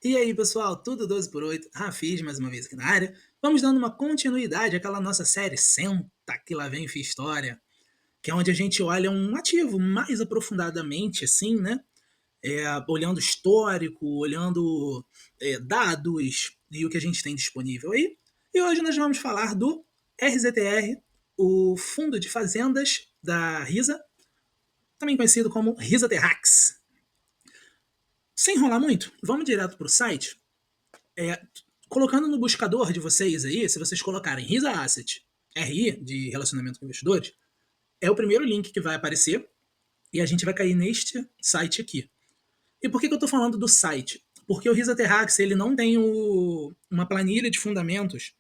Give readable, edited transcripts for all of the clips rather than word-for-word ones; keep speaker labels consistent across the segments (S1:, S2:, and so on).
S1: E aí, pessoal, tudo 12 por 8? Rafis mais uma vez aqui na área. Vamos dando uma continuidade àquela nossa série Senta que lá vem Fiz História, que é onde a gente olha um ativo mais aprofundadamente, assim, né? Olhando histórico, olhando dados e o que a gente tem disponível aí. E hoje nós vamos falar do RZTR, o Fundo de Fazendas da RISA, também conhecido como RISA Terrax. Sem enrolar muito, vamos direto para o site. É, Colocando no buscador de vocês aí, se vocês colocarem RISA Asset, RI, de relacionamento com investidores, é o primeiro link que vai aparecer e a gente vai cair neste site aqui. E por que eu estou falando do site? Porque o RISA Terrax ele não tem uma planilha de fundamentos,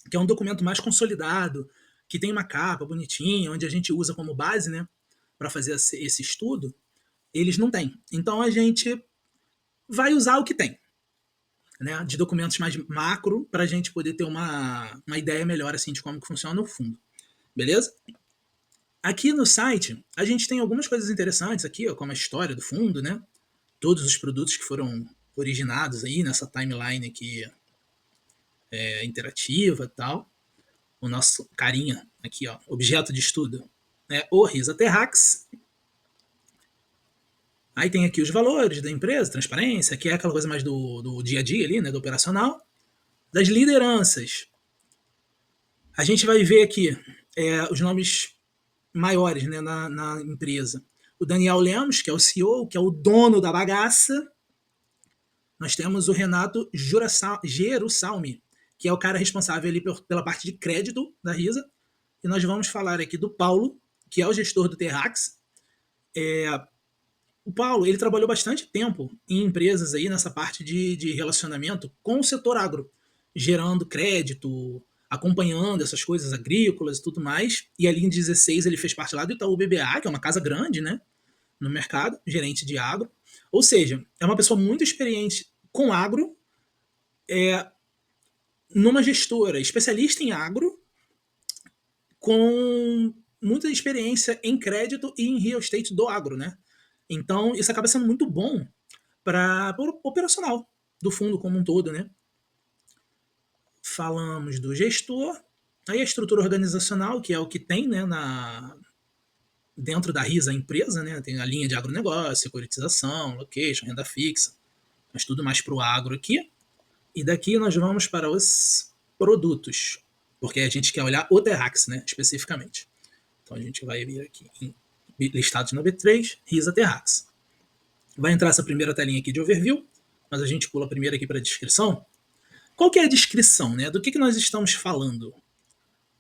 S1: que é um documento mais consolidado, que tem uma capa bonitinha, onde a gente usa como base, né, para fazer esse estudo. Eles não têm. Então a gente vai usar o que tem, né, de documentos mais macro para a gente poder ter uma ideia melhor assim de como que funciona o fundo. Beleza? Aqui no site, a gente tem algumas coisas interessantes aqui, ó, como a história do fundo, né? Todos os produtos que foram originados aí nessa timeline aqui interativa e tal. O nosso carinha aqui, ó, objeto de estudo, é o Risa Terrax. Aí tem aqui os valores da empresa, transparência, que é aquela coisa mais do dia a dia ali, né, do operacional. Das lideranças, a gente vai ver aqui os nomes maiores, né, na empresa. O Daniel Lemos, que é o CEO, que é o dono da bagaça. Nós temos o Renato Gerussalmi, que é o cara responsável ali pela parte de crédito da RISA. E nós vamos falar aqui do Paulo, que é o gestor do Terrax. O Paulo ele trabalhou bastante tempo em empresas aí nessa parte de relacionamento com o setor agro, gerando crédito, acompanhando essas coisas agrícolas e tudo mais. E ali em 16 ele fez parte lá do Itaú BBA, que é uma casa grande, né, no mercado, gerente de agro. Ou seja, é uma pessoa muito experiente com agro, numa gestora especialista em agro, com muita experiência em crédito e em real estate do agro, né? Então, isso acaba sendo muito bom para o operacional do fundo como um todo, né? Falamos do gestor, aí a estrutura organizacional, que é o que tem, né, dentro da RISA, a empresa, né? Tem a linha de agronegócio, securitização, location, renda fixa, mas tudo mais para o agro aqui. E daqui nós vamos para os produtos, porque a gente quer olhar o Terrax, né, especificamente. Então a gente vai vir aqui em listados no B3, RISA Terrax. Vai entrar essa primeira telinha aqui de overview, mas a gente pula primeiro aqui para a descrição. Qual que é a descrição, né? Do que nós estamos falando?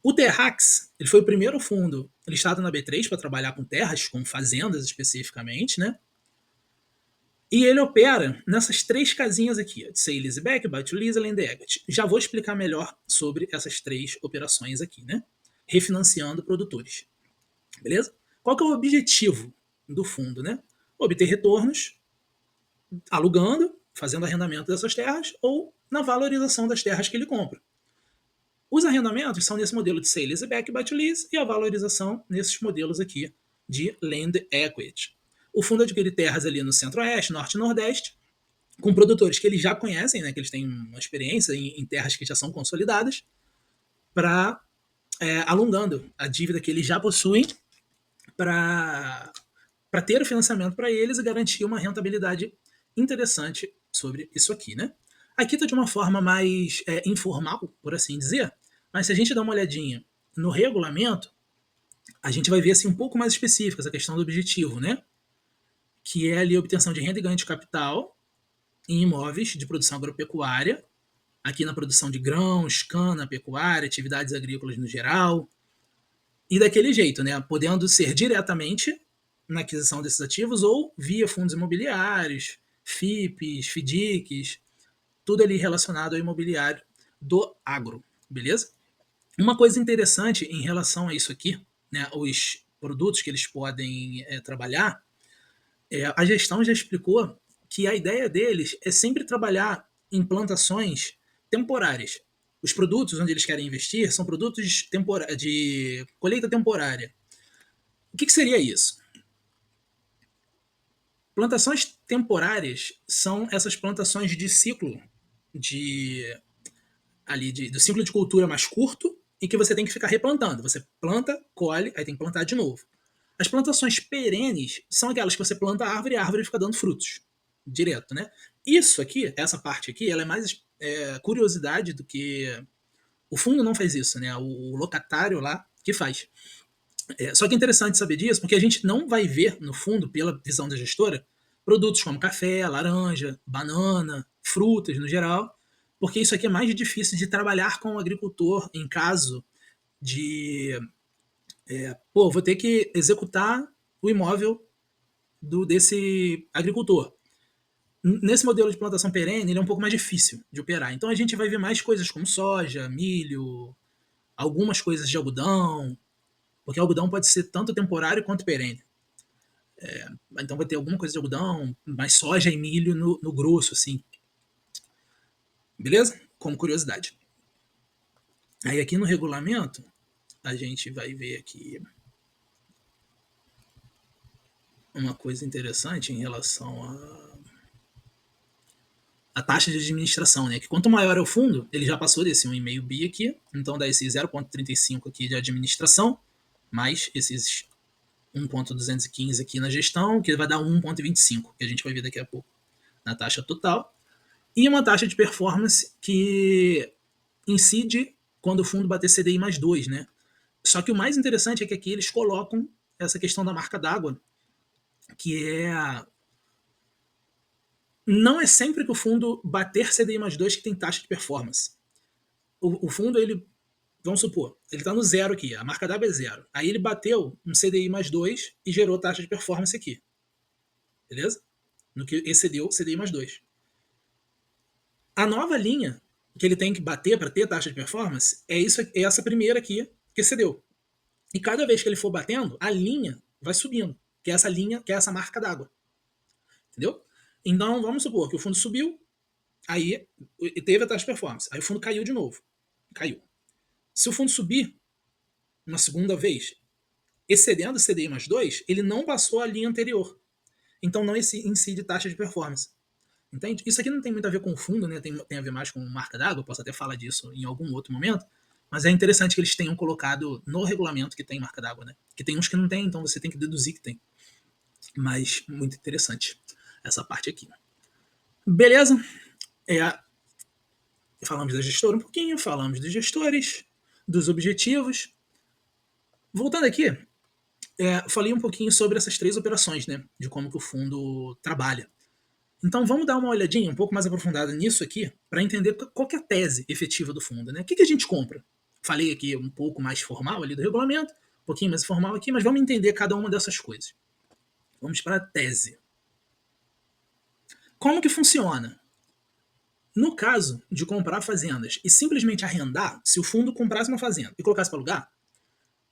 S1: O Terrax ele foi o primeiro fundo listado na B3 para trabalhar com terras, com fazendas especificamente, né? E ele opera nessas três casinhas aqui, de Sale Leaseback, Buy to Lease e Land Equity. Já vou explicar melhor sobre essas três operações aqui, né? Refinanciando produtores. Beleza? Qual que é o objetivo do fundo, né? Obter retornos alugando, fazendo arrendamento dessas terras ou na valorização das terras que ele compra. Os arrendamentos são nesse modelo de Sale Leaseback, Buy to Lease e a valorização nesses modelos aqui de Land Equity. O fundo adquire terras ali no Centro-Oeste, Norte e Nordeste, com produtores que eles já conhecem, né, que eles têm uma experiência em terras que já são consolidadas, para alongando a dívida que eles já possuem para ter o financiamento para eles e garantir uma rentabilidade interessante sobre isso aqui, né? Aqui está de uma forma mais informal, por assim dizer, mas se a gente dá uma olhadinha no regulamento, a gente vai ver assim um pouco mais específico essa questão do objetivo, né? Que é ali a obtenção de renda e ganho de capital em imóveis de produção agropecuária, aqui na produção de grãos, cana, pecuária, atividades agrícolas no geral, e daquele jeito, né? Podendo ser diretamente na aquisição desses ativos ou via fundos imobiliários, FIPs, FDICs, tudo ali relacionado ao imobiliário do agro, beleza? Uma coisa interessante em relação a isso aqui, né, os produtos que eles podem trabalhar, a gestão já explicou que a ideia deles é sempre trabalhar em plantações temporárias. Os produtos onde eles querem investir são produtos de colheita temporária. O que seria isso? Plantações temporárias são essas plantações de ciclo de do ciclo de cultura mais curto e que você tem que ficar replantando. Você planta, colhe, aí tem que plantar de novo. As plantações perenes são aquelas que você planta a árvore fica dando frutos direto, né? Isso aqui, essa parte aqui, ela é mais curiosidade do que o fundo não faz isso, né? O locatário lá que faz. Só que é interessante saber disso, porque a gente não vai ver no fundo, pela visão da gestora, produtos como café, laranja, banana, frutas no geral, porque isso aqui é mais difícil de trabalhar com o agricultor em caso de vou ter que executar o imóvel desse agricultor. Nesse modelo de plantação perene, ele é um pouco mais difícil de operar. Então a gente vai ver mais coisas como soja, milho, algumas coisas de algodão, porque o algodão pode ser tanto temporário quanto perene. Então vai ter alguma coisa de algodão, mais soja e milho no grosso, assim. Beleza? Como curiosidade. Aí aqui no regulamento, a gente vai ver aqui uma coisa interessante em relação a taxa de administração, né? Que quanto maior é o fundo, ele já passou desse 1,5 bi aqui, então dá esse 0,35 aqui de administração, mais esses 1,215 aqui na gestão, que vai dar 1,25, que a gente vai ver daqui a pouco na taxa total. E uma taxa de performance que incide quando o fundo bater CDI mais 2, né? Só que o mais interessante é que aqui eles colocam essa questão da marca d'água, que não é sempre que o fundo bater CDI mais 2 que tem taxa de performance. O fundo, ele, vamos supor, ele está no zero aqui, a marca d'água é zero. Aí ele bateu um CDI mais 2 e gerou taxa de performance aqui. Beleza? No que excedeu CDI mais 2. A nova linha que ele tem que bater para ter taxa de performance é essa primeira aqui que excedeu. E cada vez que ele for batendo, a linha vai subindo, que é essa linha, que é essa marca d'água. Entendeu? Então, vamos supor que o fundo subiu, aí teve a taxa de performance, aí o fundo caiu de novo. Caiu. Se o fundo subir uma segunda vez, excedendo o CDI mais 2, ele não passou a linha anterior. Então não incide taxa de performance. Entende? Isso aqui não tem muito a ver com fundo, né? Tem a ver mais com marca d'água, posso até falar disso em algum outro momento, mas é interessante que eles tenham colocado no regulamento que tem marca d'água, né? Que tem uns que não tem, então você tem que deduzir que tem. Mas muito interessante essa parte aqui. Beleza? Falamos da gestora um pouquinho, falamos dos gestores, dos objetivos. Voltando aqui, falei um pouquinho sobre essas 3 operações, né? De como que o fundo trabalha. Então vamos dar uma olhadinha um pouco mais aprofundada nisso aqui para entender qual que é a tese efetiva do fundo, né? O que a gente compra? Falei aqui um pouco mais formal ali do regulamento, um pouquinho mais informal aqui, mas vamos entender cada uma dessas coisas. Vamos para a tese. Como que funciona? No caso de comprar fazendas e simplesmente arrendar, se o fundo comprasse uma fazenda e colocasse para alugar,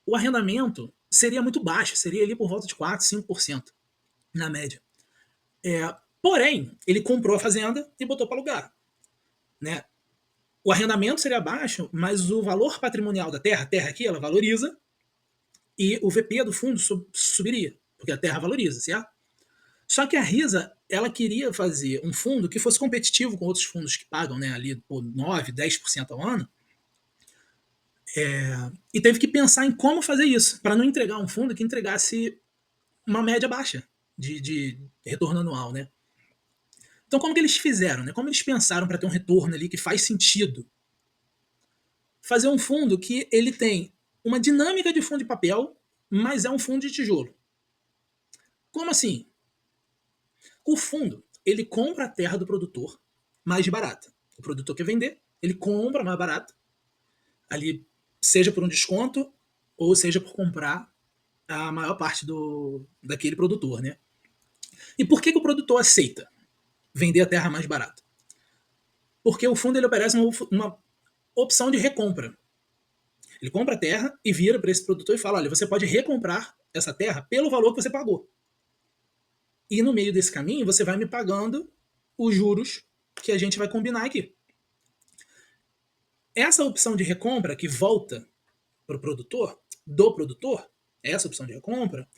S1: o arrendamento seria muito baixo, seria ali por volta de 4, 5% na média. Porém, ele comprou a fazenda e botou para alugar. Né? O arrendamento seria baixo, mas o valor patrimonial da terra, a terra aqui, ela valoriza, e o VP do fundo subiria, porque a terra valoriza, certo? Só que a RISA, ela queria fazer um fundo que fosse competitivo com outros fundos que pagam, né, ali por 9, 10% ao ano, e teve que pensar em como fazer isso, para não entregar um fundo que entregasse uma média baixa de retorno anual, né? Então, como que eles fizeram? Né? Como eles pensaram para ter um retorno ali que faz sentido? Fazer um fundo que ele tem uma dinâmica de fundo de papel, mas é um fundo de tijolo. Como assim? O fundo, ele compra a terra do produtor mais barata. O produtor quer vender, ele compra mais barato, ali, seja por um desconto ou seja por comprar a maior parte daquele produtor, né? E por que o produtor aceita vender a terra mais barata? Porque o fundo ele oferece uma opção de recompra. Ele compra a terra e vira para esse produtor e fala: olha, você pode recomprar essa terra pelo valor que você pagou. E no meio desse caminho você vai me pagando os juros que a gente vai combinar aqui. Essa opção de recompra que volta para o produtor, essa opção de recompra,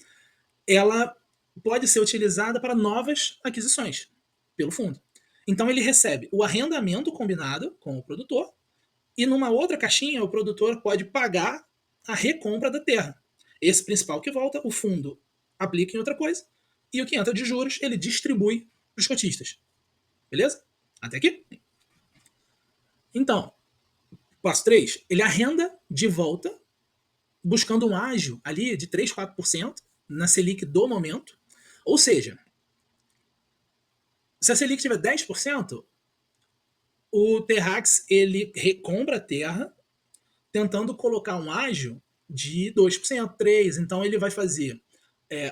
S1: ela pode ser utilizada para novas aquisições pelo fundo. Então ele recebe o arrendamento combinado com o produtor e numa outra caixinha o produtor pode pagar a recompra da terra. Esse principal que volta, o fundo aplica em outra coisa e o que entra de juros ele distribui para os cotistas. Beleza? Até aqui? Então, passo 3, ele arrenda de volta buscando um ágio ali de 3, 4% na Selic do momento. Ou seja, se a Selic tiver 10%, o Terrax ele recompra a terra tentando colocar um ágio de 2%, 3%. Então ele vai fazer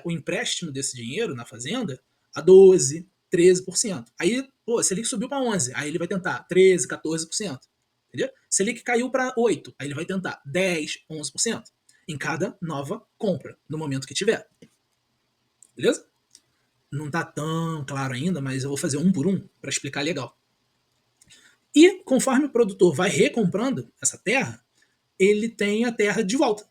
S1: o empréstimo desse dinheiro na fazenda a 12%, 13%. Aí, pô, a Selic subiu para 11%, aí ele vai tentar 13%, 14%. Entendeu? Selic caiu para 8%, aí ele vai tentar 10%, 11% em cada nova compra, no momento que tiver. Beleza? Não está tão claro ainda, mas eu vou fazer um por um para explicar legal. E conforme o produtor vai recomprando essa terra, ele tem a terra de volta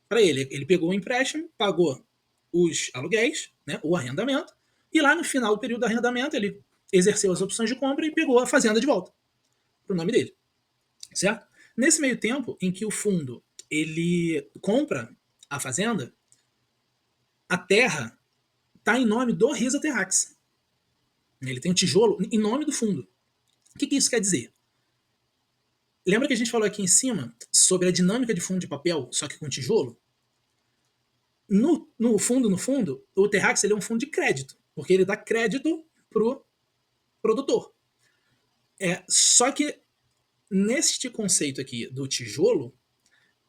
S1: para ele. Ele pegou o empréstimo, pagou os aluguéis, né, o arrendamento, e lá no final do período do arrendamento ele exerceu as opções de compra e pegou a fazenda de volta para o nome dele. Certo? Nesse meio tempo em que o fundo ele compra a fazenda, a terra está em nome do Risa Terrax. Ele tem um tijolo em nome do fundo. O que isso quer dizer? Lembra que a gente falou aqui em cima sobre a dinâmica de fundo de papel, só que com tijolo? No fundo, o Terrax ele é um fundo de crédito, porque ele dá crédito pro produtor. Só que neste conceito aqui do tijolo,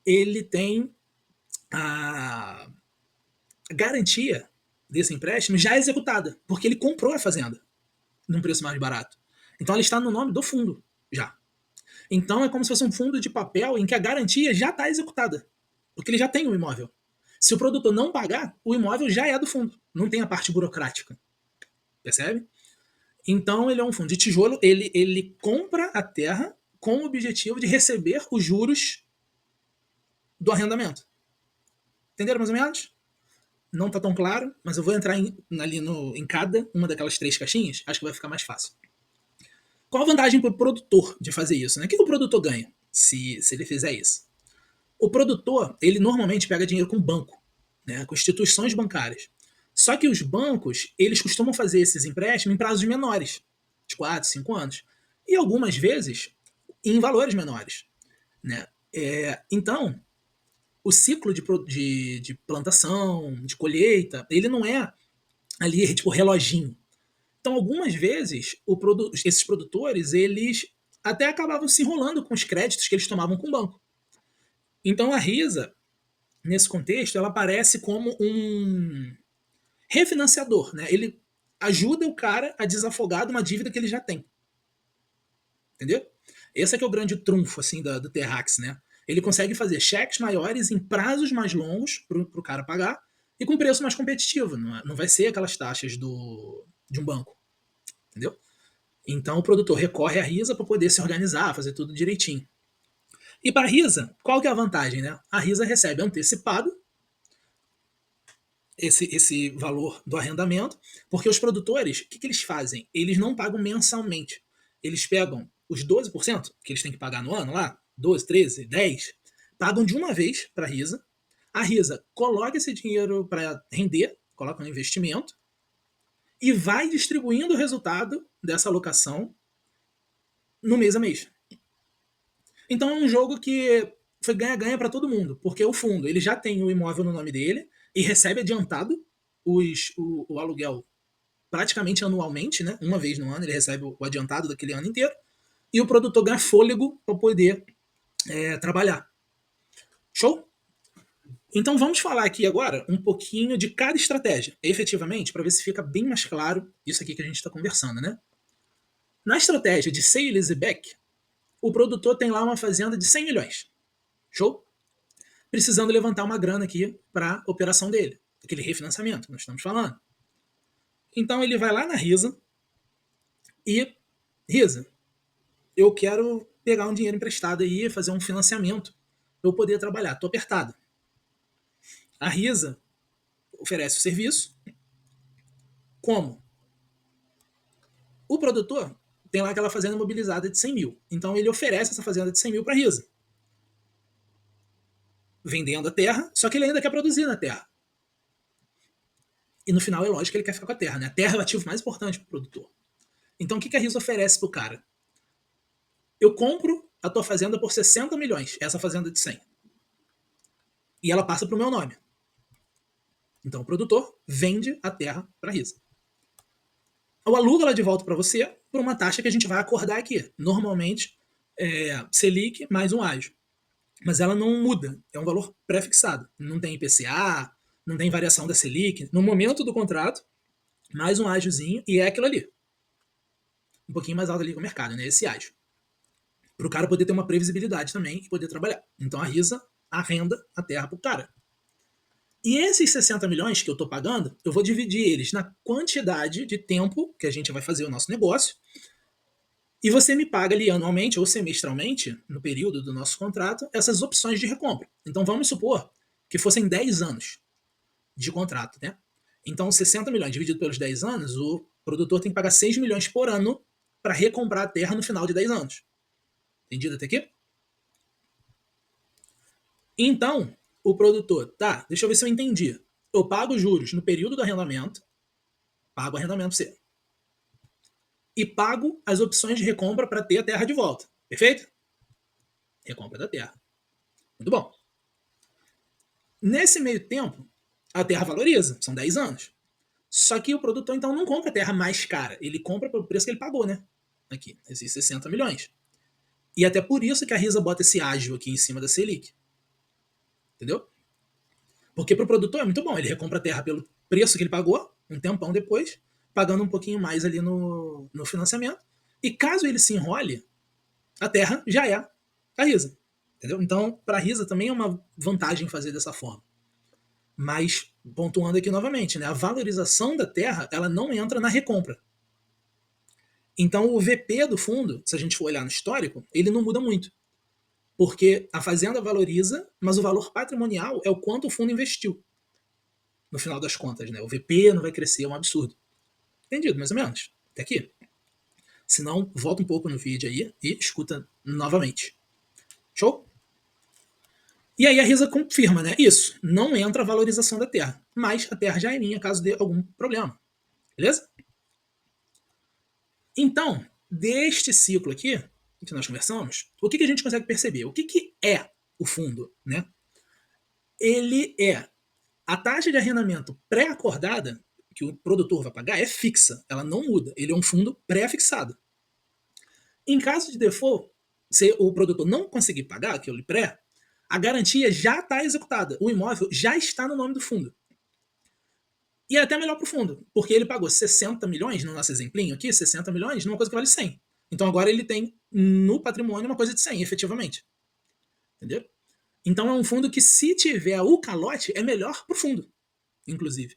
S1: ele tem a garantia desse empréstimo já executada, porque ele comprou a fazenda num preço mais barato. Então ela está no nome do fundo já. Então é como se fosse um fundo de papel em que a garantia já está executada, porque ele já tem o imóvel. Se o produtor não pagar, o imóvel já é do fundo, não tem a parte burocrática. Percebe? Então ele é um fundo de tijolo, ele compra a terra com o objetivo de receber os juros do arrendamento. Entenderam mais ou menos? Não está tão claro, mas eu vou entrar em cada uma daquelas 3 caixinhas, acho que vai ficar mais fácil. Qual a vantagem para o produtor de fazer isso? Né? O que o produtor ganha se ele fizer isso? O produtor, ele normalmente pega dinheiro com banco, né, com instituições bancárias. Só que os bancos, eles costumam fazer esses empréstimos em prazos menores, de 4, 5 anos. E algumas vezes em valores menores. Né? Então, o ciclo de plantação, de colheita, ele não é ali tipo reloginho. Então, algumas vezes, esses produtores, eles até acabavam se enrolando com os créditos que eles tomavam com o banco. Então, a Risa, nesse contexto, ela aparece como um refinanciador. Né? Ele ajuda o cara a desafogar de uma dívida que ele já tem. Entendeu? Esse é que é o grande trunfo assim, do Terrax. Né? Ele consegue fazer cheques maiores em prazos mais longos para o cara pagar e com preço mais competitivo. Não vai ser aquelas taxas de um banco. Entendeu? Então o produtor recorre à Risa para poder se organizar, fazer tudo direitinho. E para a Risa, qual que é a vantagem? Né? A Risa recebe antecipado esse valor do arrendamento, porque os produtores, o que eles fazem? Eles não pagam mensalmente. Eles pegam os 12% que eles têm que pagar no ano lá, 12, 13, 10, pagam de uma vez para a Risa coloca esse dinheiro para render, coloca no investimento, e vai distribuindo o resultado dessa alocação no mês a mês. Então é um jogo que foi ganha-ganha para todo mundo, porque o fundo ele já tem o imóvel no nome dele e recebe adiantado o aluguel praticamente anualmente, né? Uma vez no ano ele recebe o adiantado daquele ano inteiro, e o produtor ganha fôlego para poder trabalhar. Show? Então vamos falar aqui agora um pouquinho de cada estratégia, efetivamente, para ver se fica bem mais claro isso aqui que a gente está conversando, né? Na estratégia de sale leaseback, o produtor tem lá uma fazenda de 100 milhões. Show? Precisando levantar uma grana aqui para a operação dele, aquele refinanciamento que nós estamos falando. Então ele vai lá na Risa e, Risa, eu quero pegar um dinheiro emprestado aí e fazer um financiamento para eu poder trabalhar, estou apertado. A Risa oferece o serviço, Como? O produtor tem lá aquela fazenda imobilizada de 100 mil. Então ele oferece essa fazenda de 100 mil para a RISA, vendendo a terra, só que ele ainda quer produzir na terra. E no final é lógico que ele quer ficar com a terra, né? A terra é o ativo mais importante para o produtor. Então o que a RISA oferece pro cara? Eu compro a tua fazenda por 60 milhões, essa fazenda de 100. E ela passa pro meu nome. Então o produtor vende a terra para a RISA. Eu alugo ela de volta para você por uma taxa que a gente vai acordar aqui. Normalmente, Selic mais um ágio. Mas ela não muda, é um valor pré-fixado. Não tem IPCA, não tem variação da Selic. No momento do contrato, mais um ágiozinho e é aquilo ali. Um pouquinho mais alto ali que o mercado, né? Esse ágio. Para o cara poder ter uma previsibilidade também e poder trabalhar. Então a RISA arrenda a terra para o cara. E esses 60 milhões que eu estou pagando, eu vou dividir eles na quantidade de tempo que a gente vai fazer o nosso negócio. E você me paga ali anualmente ou semestralmente, no período do nosso contrato, essas opções de recompra. Então vamos supor que fossem 10 anos de contrato, né? Então 60 milhões dividido pelos 10 anos, o produtor tem que pagar 6 milhões por ano para recomprar a terra no final de 10 anos. Entendido até aqui? Então, o produtor, tá, deixa eu ver se eu entendi. Eu pago juros no período do arrendamento, pago arrendamento C. E pago as opções de recompra para ter a terra de volta. Perfeito? Recompra da terra. Muito bom. Nesse meio tempo, a terra valoriza, são 10 anos. Só que o produtor então não compra a terra mais cara, ele compra pelo preço que ele pagou, né? Aqui, esses 60 milhões. E até por isso que a RISA bota esse ágio aqui em cima da Selic. Entendeu? Porque para o produtor é muito bom, ele recompra a terra pelo preço que ele pagou, um tempão depois, pagando um pouquinho mais ali no financiamento. E caso ele se enrole, a terra já é a RISA. Entendeu? Então, para a RISA também é uma vantagem fazer dessa forma. Mas, pontuando aqui novamente, né, a valorização da terra ela não entra na recompra. Então, o VP do fundo, se a gente for olhar no histórico, ele não muda muito. Porque a fazenda valoriza, mas o valor patrimonial é o quanto o fundo investiu. No final das contas, né? O VP não vai crescer, é um absurdo. Entendido, mais ou menos? Até aqui. Se não, volta um pouco no vídeo aí e escuta novamente. Show? E aí a RISA confirma, né? Isso, não entra a valorização da terra, mas a terra já é minha caso dê algum problema. Beleza? Então, deste ciclo aqui, que nós conversamos, o que a gente consegue perceber? O que é o fundo, né? Ele é a taxa de arrendamento pré-acordada que o produtor vai pagar é fixa, ela não muda. Ele é um fundo pré-fixado. Em caso de default, se o produtor não conseguir pagar aquele pré, a garantia já está executada. O imóvel já está no nome do fundo. E é até melhor para o fundo, porque ele pagou 60 milhões, no nosso exemplinho aqui, 60 milhões numa coisa que vale 100. Então agora ele tem no patrimônio uma coisa de 100, efetivamente. Entendeu? Então é um fundo que, se tiver o calote, é melhor para o fundo, inclusive.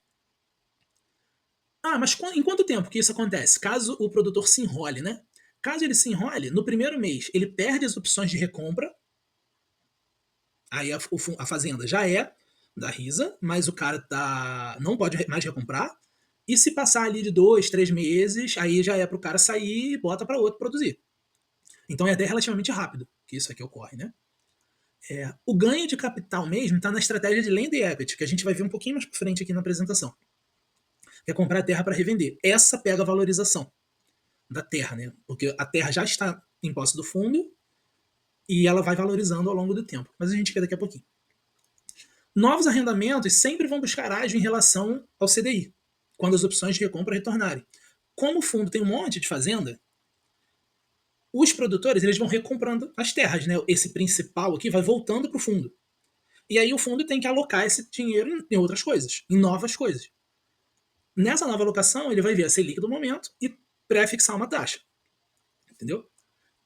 S1: Ah, mas em quanto tempo que isso acontece? Caso o produtor se enrole, né? Caso ele se enrole, no primeiro mês ele perde as opções de recompra, aí a fazenda já é da RISA, mas o cara não pode mais recomprar. E se passar ali de 2, 3 meses, aí já é para o cara sair e bota para outro produzir. Então é até relativamente rápido que isso aqui ocorre, né? O ganho de capital mesmo está na estratégia de Land Equity, que a gente vai ver um pouquinho mais para frente aqui na apresentação. Que é comprar terra para revender. Essa pega a valorização da terra, né? Porque a terra já está em posse do fundo e ela vai valorizando ao longo do tempo. Mas a gente vê daqui a pouquinho. Novos arrendamentos sempre vão buscar ágio em relação ao CDI, quando as opções de recompra retornarem. Como o fundo tem um monte de fazenda, os produtores eles vão recomprando as terras, né? Esse principal aqui vai voltando para o fundo. E aí o fundo tem que alocar esse dinheiro em outras coisas, em novas coisas. Nessa nova alocação, ele vai ver a Selic do momento e pré-fixar uma taxa. Entendeu?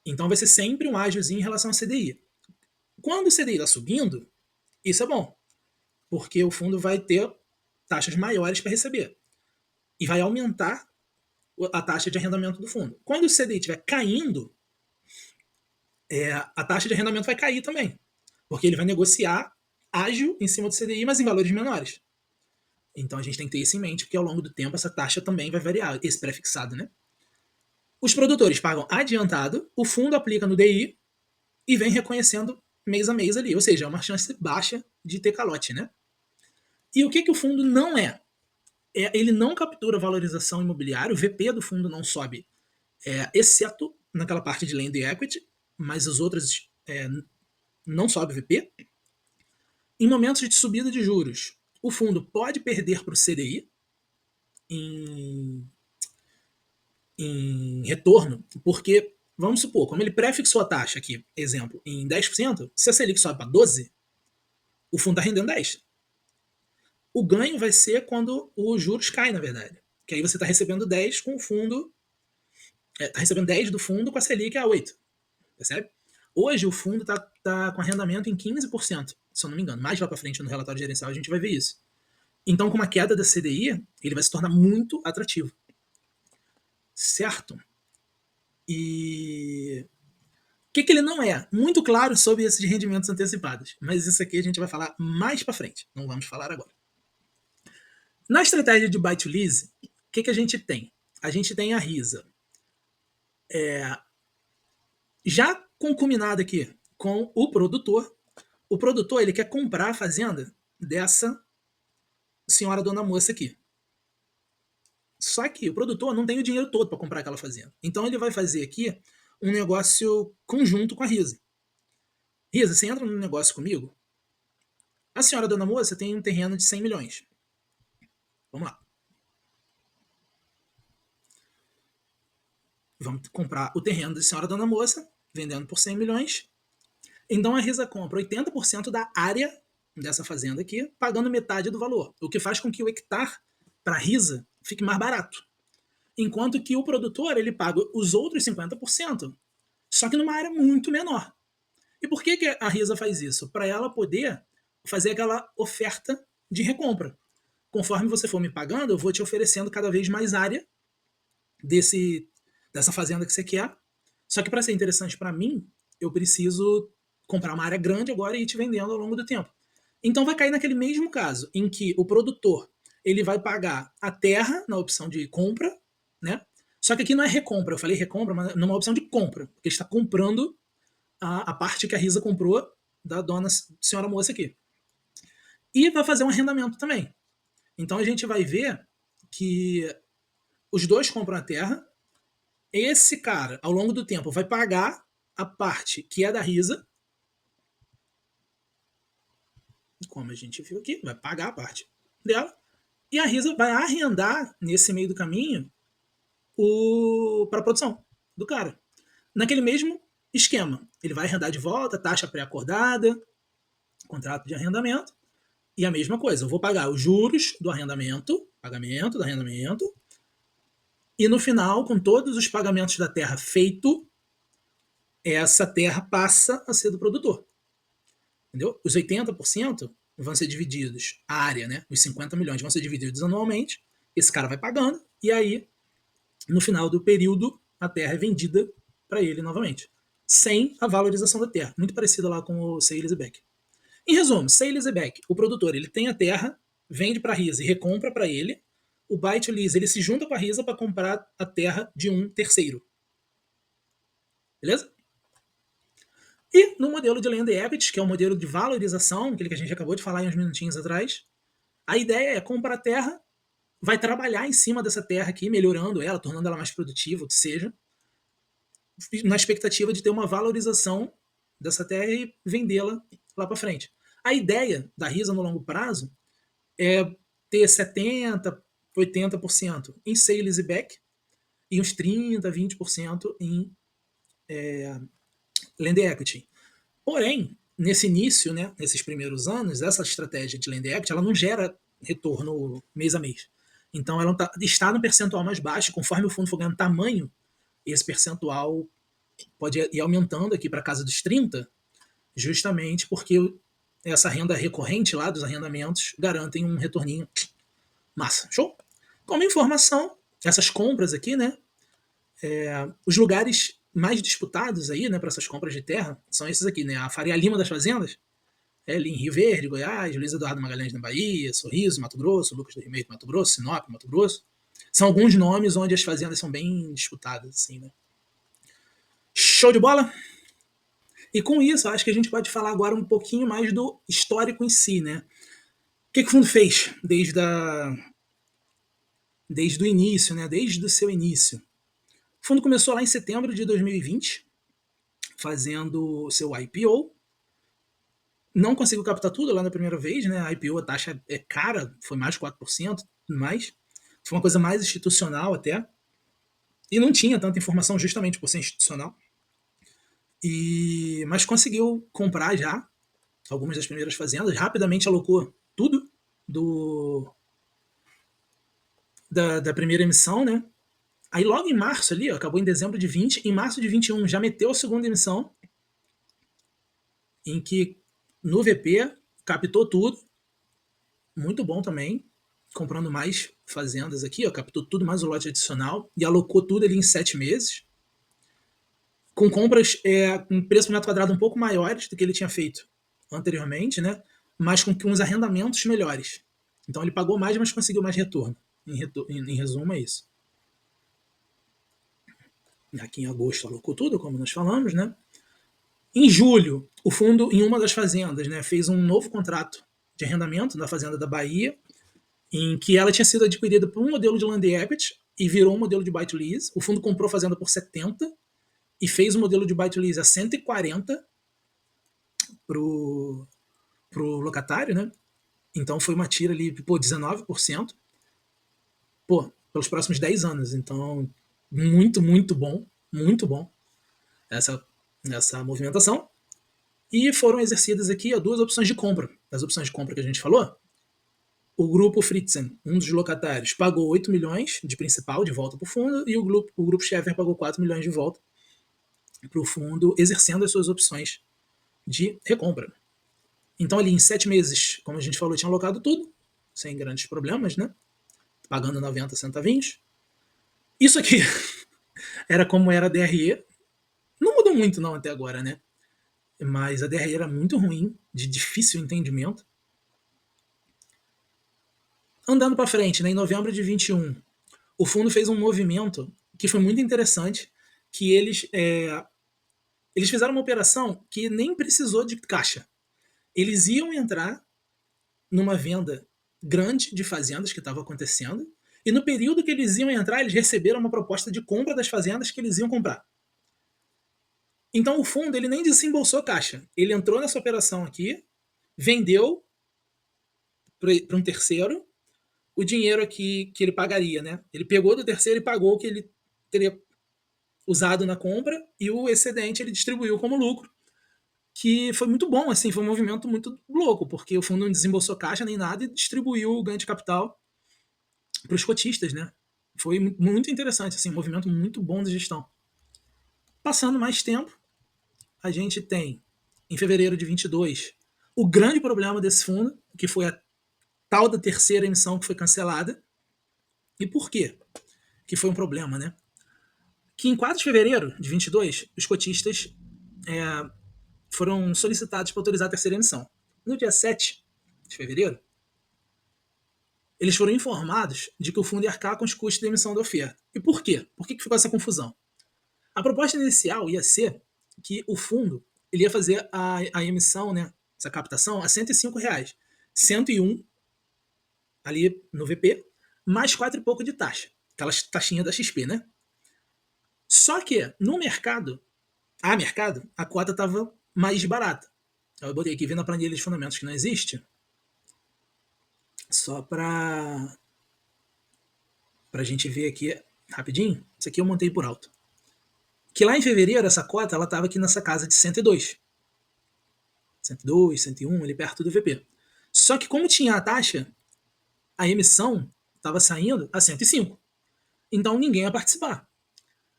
S1: Então vai ser sempre um ágiozinho em relação ao CDI. Quando o CDI está subindo, isso é bom, porque o fundo vai ter taxas maiores para receber e vai aumentar a taxa de arrendamento do fundo. Quando o CDI estiver caindo, a taxa de arrendamento vai cair também, porque ele vai negociar ágil em cima do CDI, mas em valores menores. Então a gente tem que ter isso em mente, porque ao longo do tempo essa taxa também vai variar, esse pré-fixado, né? Os produtores pagam adiantado, o fundo aplica no DI e vem reconhecendo mês a mês ali, ou seja, é uma chance baixa de ter calote, né? E o que o fundo não é? Ele não captura valorização imobiliária, o VP do fundo não sobe, exceto naquela parte de land equity, mas as outras não sobe VP. Em momentos de subida de juros, o fundo pode perder para o CDI em, em retorno, porque, vamos supor, como ele pré-fixou a taxa aqui, exemplo, em 10%, se a Selic sobe para 12%, o fundo está rendendo 10%. O ganho vai ser quando os juros caem, na verdade. Que aí você está recebendo 10 com o fundo. Está recebendo 10 do fundo com a Selic a 8. Percebe? Hoje o fundo está com arrendamento em 15%, se eu não me engano. Mais lá para frente no relatório gerencial a gente vai ver isso. Então, com uma queda da CDI, ele vai se tornar muito atrativo. Certo? E o que ele não é? Muito claro sobre esses rendimentos antecipados. Mas isso aqui a gente vai falar mais para frente. Não vamos falar agora. Na estratégia de buy to lease, o que a gente tem? A gente tem a RISA já concuminada aqui com o produtor. O produtor ele quer comprar a fazenda dessa senhora dona moça aqui. Só que o produtor não tem o dinheiro todo para comprar aquela fazenda. Então ele vai fazer aqui um negócio conjunto com a RISA. RISA, você entra no negócio comigo? A senhora dona moça tem um terreno de 100 milhões. Vamos lá. Vamos comprar o terreno da senhora dona moça, vendendo por 100 milhões. Então a RISA compra 80% da área dessa fazenda aqui, pagando metade do valor, o que faz com que o hectare para a RISA fique mais barato. Enquanto que o produtor ele paga os outros 50%, só que numa área muito menor. E por que a RISA faz isso? Para ela poder fazer aquela oferta de recompra. Conforme você for me pagando, eu vou te oferecendo cada vez mais área dessa fazenda que você quer. Só que para ser interessante para mim, eu preciso comprar uma área grande agora e ir te vendendo ao longo do tempo. Então vai cair naquele mesmo caso, em que o produtor ele vai pagar a terra na opção de compra, né? Só que aqui não é recompra, eu falei recompra, mas numa opção de compra, porque ele está comprando a parte que a RISA comprou da dona senhora moça aqui. E vai fazer um arrendamento também. Então a gente vai ver que os dois compram a terra, esse cara, ao longo do tempo, vai pagar a parte que é da RISA, como a gente viu aqui, vai pagar a parte dela, e a RISA vai arrendar, nesse meio do caminho, para a produção do cara. Naquele mesmo esquema. Ele vai arrendar de volta, taxa pré-acordada, contrato de arrendamento, e a mesma coisa. Eu vou pagar os juros do arrendamento, pagamento do arrendamento, e no final, com todos os pagamentos da terra feito, essa terra passa a ser do produtor. Entendeu? Os 80% vão ser divididos, a área, né? Os 50 milhões vão ser divididos anualmente, esse cara vai pagando, e aí, no final do período, a terra é vendida para ele novamente. Sem a valorização da terra. Muito parecida lá com o sale leaseback. Em resumo, sale leaseback, o produtor ele tem a terra, vende para a RISA e recompra para ele. O buy to lease ele se junta com a RISA para comprar a terra de um terceiro. Beleza? E no modelo de land equity, que é o modelo de valorização, aquele que a gente acabou de falar em uns minutinhos atrás, a ideia é comprar a terra, vai trabalhar em cima dessa terra aqui, melhorando ela, tornando ela mais produtiva, o que seja, na expectativa de ter uma valorização dessa terra e vendê-la lá para frente. A ideia da RISA no longo prazo é ter 70%, 80% em sale leaseback e uns 30%, 20% em land equity. Porém, nesse início, né, nesses primeiros anos, essa estratégia de land equity ela não gera retorno mês a mês. Então ela está no percentual mais baixo, conforme o fundo for ganhando tamanho, esse percentual pode ir aumentando aqui para casa dos 30%, justamente porque essa renda recorrente lá dos arrendamentos garantem um retorninho massa. Show? Como informação, essas compras aqui, né? Os lugares mais disputados aí, né, para essas compras de terra são esses aqui, né? A Faria Lima das Fazendas, ali em Rio Verde, Goiás, Luiz Eduardo Magalhães na Bahia, Sorriso, Mato Grosso, Lucas do Rio Meio, Mato Grosso, Sinop, Mato Grosso. São alguns nomes onde as fazendas são bem disputadas, assim, né? Show de bola? E com isso, acho que a gente pode falar agora um pouquinho mais do histórico em si, né? O que o fundo fez desde o início, né? Desde o seu início. O fundo começou lá em setembro de 2020, fazendo o seu IPO. Não conseguiu captar tudo lá na primeira vez, né? A IPO, a taxa é cara, foi mais de 4%, mais. Foi uma coisa mais institucional até. E não tinha tanta informação justamente por ser institucional. Mas conseguiu comprar já algumas das primeiras fazendas, rapidamente alocou tudo do da primeira emissão, né? Aí logo em março ali, ó, acabou em dezembro de 20, em março de 21 já meteu a segunda emissão, em que no VP captou tudo, muito bom também, comprando mais fazendas aqui, ó, captou tudo mais o lote adicional e alocou tudo ali em 7 meses, com compras com preço por metro quadrado um pouco maiores do que ele tinha feito anteriormente, né? Mas com uns arrendamentos melhores. Então ele pagou mais, mas conseguiu mais retorno. Em resumo, é isso. Aqui em agosto alocou tudo, como nós falamos, né? Em julho, o fundo, em uma das fazendas, né, fez um novo contrato de arrendamento na fazenda da Bahia, em que ela tinha sido adquirida por um modelo de Land Equity e virou um modelo de Buy to Lease. O fundo comprou a fazenda por 70 e fez o modelo de Buy to Lease a 140 pro locatário, né? Então foi uma tira ali, pô, 19%, pô, pelos próximos 10 anos. Então, muito bom, muito bom essa movimentação. E foram exercidas aqui duas opções de compra. Das opções de compra que a gente falou, o grupo Fritzen, um dos locatários, pagou 8 milhões de principal de volta para o fundo e o grupo Schaeffer pagou 4 milhões de volta para o fundo, exercendo as suas opções de recompra. Então, ali em 7 meses, como a gente falou, tinha alocado tudo, sem grandes problemas, né? Pagando 90 centavinhos. Isso aqui era como era a DRE. Não mudou muito, não, até agora, né? Mas a DRE era muito ruim, de difícil entendimento. Andando para frente, né, em novembro de 21, o fundo fez um movimento que foi muito interessante, que eles fizeram uma operação que nem precisou de caixa. Eles iam entrar numa venda grande de fazendas que estava acontecendo, e no período que eles iam entrar, eles receberam uma proposta de compra das fazendas que eles iam comprar. Então o fundo ele nem desembolsou caixa. Ele entrou nessa operação aqui, vendeu para um terceiro o dinheiro aqui que ele pagaria, né? Ele pegou do terceiro e pagou o que ele teria usado na compra e o excedente ele distribuiu como lucro, que foi muito bom, assim, foi um movimento muito louco, porque o fundo não desembolsou caixa nem nada e distribuiu o ganho de capital para os cotistas, né? Foi muito interessante, assim, um movimento muito bom de gestão. Passando mais tempo, a gente tem, em fevereiro de 22, o grande problema desse fundo, que foi a tal da terceira emissão que foi cancelada. E por quê? Que foi um problema, né? Que em 4 de fevereiro de 22, os cotistas foram solicitados para autorizar a terceira emissão. No dia 7 de fevereiro, eles foram informados de que o fundo ia arcar com os custos da emissão da oferta. E por quê? Por que ficou essa confusão? A proposta inicial ia ser que o fundo ele ia fazer a emissão, né, essa captação, a R$ 105. 101 ali no VP, mais 4 e pouco de taxa. Aquela taxinha da XP, né? Só que no mercado, a cota estava mais barata. Eu botei aqui vendo a planilha de fundamentos que não existe, só para a gente ver aqui rapidinho. Isso aqui eu montei por alto. Que lá em fevereiro, essa cota ela estava aqui nessa casa de 102. 102, 101, ali perto do VP. Só que como tinha a taxa, a emissão estava saindo a 105. Então ninguém ia participar.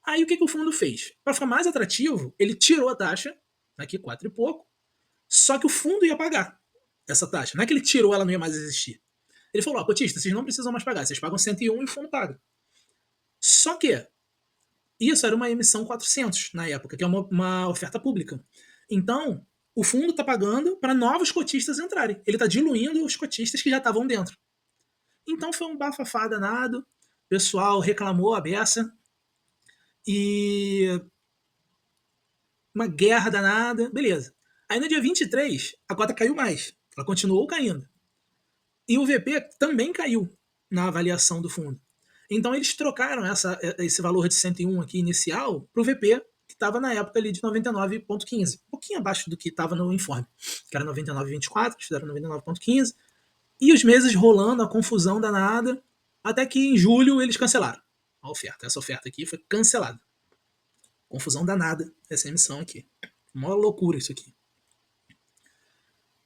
S1: Aí o que o fundo fez? Para ficar mais atrativo, ele tirou a taxa, aqui 4 e pouco, só que o fundo ia pagar essa taxa. Não é que ele tirou, ela não ia mais existir. Ele falou, cotista, vocês não precisam mais pagar, vocês pagam 101 e o fundo paga. Só que isso era uma emissão 400 na época, que é uma oferta pública. Então, o fundo está pagando para novos cotistas entrarem. Ele está diluindo os cotistas que já estavam dentro. Então foi um bafafá danado. O pessoal reclamou a beça. E uma guerra danada. Beleza. Aí no dia 23, a cota caiu mais. Ela continuou caindo. E o VP também caiu na avaliação do fundo. Então eles trocaram esse valor de 101 aqui inicial para o VP, que estava na época ali de 99,15. Um pouquinho abaixo do que estava no informe, que era 99,24, eles fizeram 99,15. E os meses rolando, a confusão danada, até que em julho eles cancelaram a oferta. Essa oferta aqui foi cancelada. Confusão danada essa emissão aqui. Uma loucura isso aqui.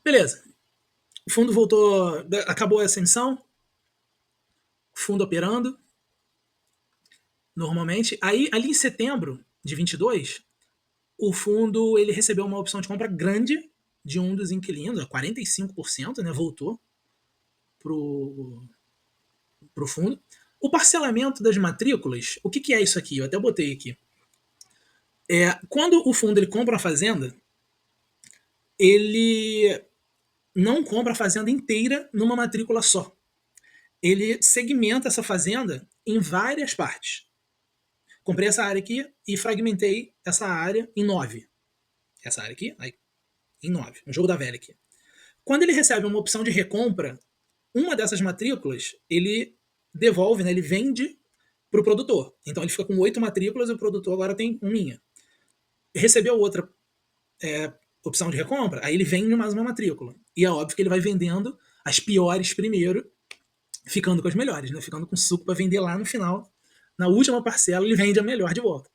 S1: Beleza. O fundo voltou, acabou essa emissão, fundo operando normalmente. Aí, ali em setembro de 22, o fundo ele recebeu uma opção de compra grande de um dos inquilinos, 45%, né, voltou pro fundo. O parcelamento das matrículas, o que é isso aqui? Eu até botei aqui. Quando o fundo ele compra uma fazenda, ele não compra a fazenda inteira numa matrícula só. Ele segmenta essa fazenda em várias partes. Comprei essa área aqui e fragmentei essa área em 9. Essa área aqui, aí, em 9. Um jogo da velha aqui. Quando ele recebe uma opção de recompra, uma dessas matrículas, ele devolve, né, ele vende para o produtor. Então ele fica com 8 matrículas e o produtor agora tem minha. Recebeu outra opção de recompra, aí ele vende mais uma matrícula. E é óbvio que ele vai vendendo as piores primeiro, ficando com as melhores, né? Ficando com suco para vender lá no final. Na última parcela, ele vende a melhor de volta.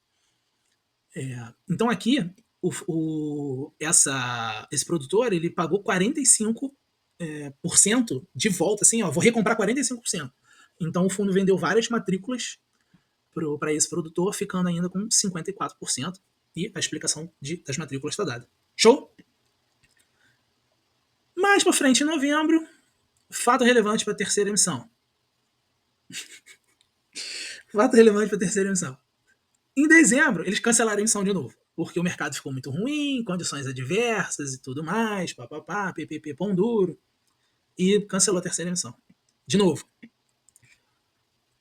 S1: Então aqui, esse produtor ele pagou 45% de volta, assim, ó, vou recomprar 45%. Então o fundo vendeu várias matrículas para esse produtor, ficando ainda com 54%. E a explicação das matrículas está dada. Show? Mais para frente, em novembro, fato relevante para a terceira emissão. Fato relevante para a terceira emissão. Em dezembro, eles cancelaram a emissão de novo, porque o mercado ficou muito ruim, condições adversas e tudo mais, papapá, PPP, pão duro, e cancelou a terceira emissão. De novo.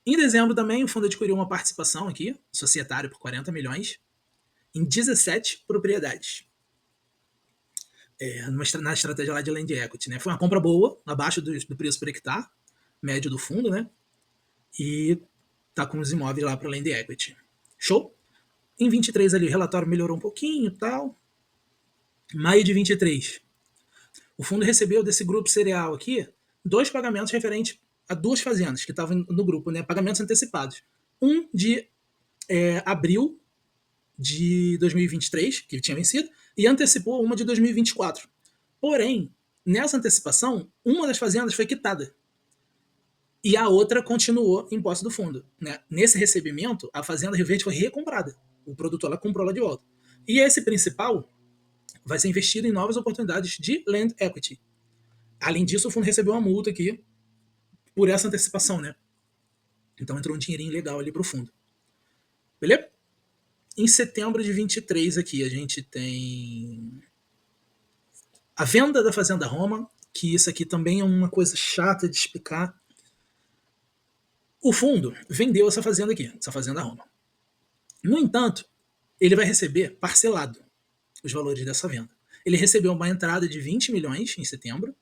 S1: Em dezembro também, o fundo adquiriu uma participação aqui, societária por 40 milhões, em 17 propriedades. Na estratégia lá de Land Equity, né? Foi uma compra boa, abaixo do preço por hectare, médio do fundo, né? E tá com os imóveis lá para Land Equity. Show? Em 23 ali, o relatório melhorou um pouquinho e tal. Maio de 23, o fundo recebeu desse grupo cereal aqui 2 pagamentos referentes a 2 fazendas que estavam no grupo, né? Pagamentos antecipados. Um de abril de 2023, que tinha vencido, e antecipou uma de 2024. Porém, nessa antecipação, uma das fazendas foi quitada. E a outra continuou em posse do fundo. Né? Nesse recebimento, a fazenda Rio Verde foi recomprada. O produtor lá comprou ela de volta. E esse principal vai ser investido em novas oportunidades de land equity. Além disso, o fundo recebeu uma multa aqui por essa antecipação, né? Então entrou um dinheirinho legal ali pro fundo. Beleza? Em setembro de 23 aqui, a gente tem a venda da Fazenda Roma, que isso aqui também é uma coisa chata de explicar. O fundo vendeu essa fazenda aqui, essa Fazenda Roma. No entanto, ele vai receber parcelado os valores dessa venda. Ele recebeu uma entrada de 20 milhões em setembro.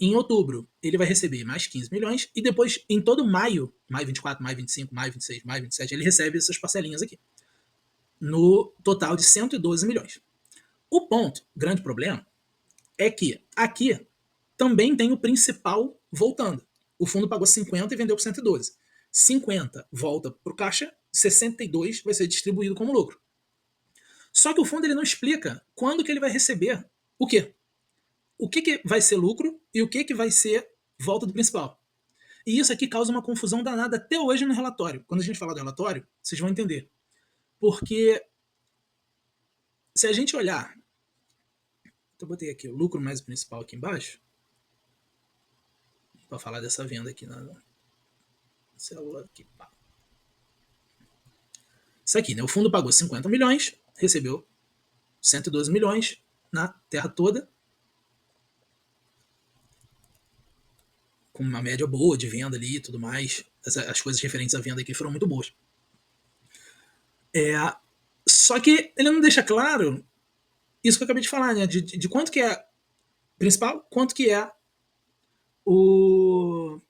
S1: Em outubro, ele vai receber mais 15 milhões. E depois, em todo maio, maio 24, maio 25, maio 26, maio 27, ele recebe essas parcelinhas aqui. No total de 112 milhões. O ponto, grande problema, é que aqui também tem o principal voltando. O fundo pagou 50 e vendeu por 112. 50 volta para o caixa, 62 vai ser distribuído como lucro. Só que o fundo ele não explica quando que ele vai receber o quê? O que vai ser lucro e o que vai ser volta do principal. E isso aqui causa uma confusão danada até hoje no relatório. Quando a gente falar do relatório, vocês vão entender. Porque se a gente olhar, eu botei aqui o lucro mais o principal aqui embaixo, para falar dessa venda aqui na célula aqui. Isso aqui, né? O fundo pagou 50 milhões, recebeu 112 milhões, na terra toda, com uma média boa de venda ali e tudo mais. As coisas referentes à venda aqui foram muito boas. Só que ele não deixa claro isso que eu acabei de falar, né? De quanto que é principal, quanto que é o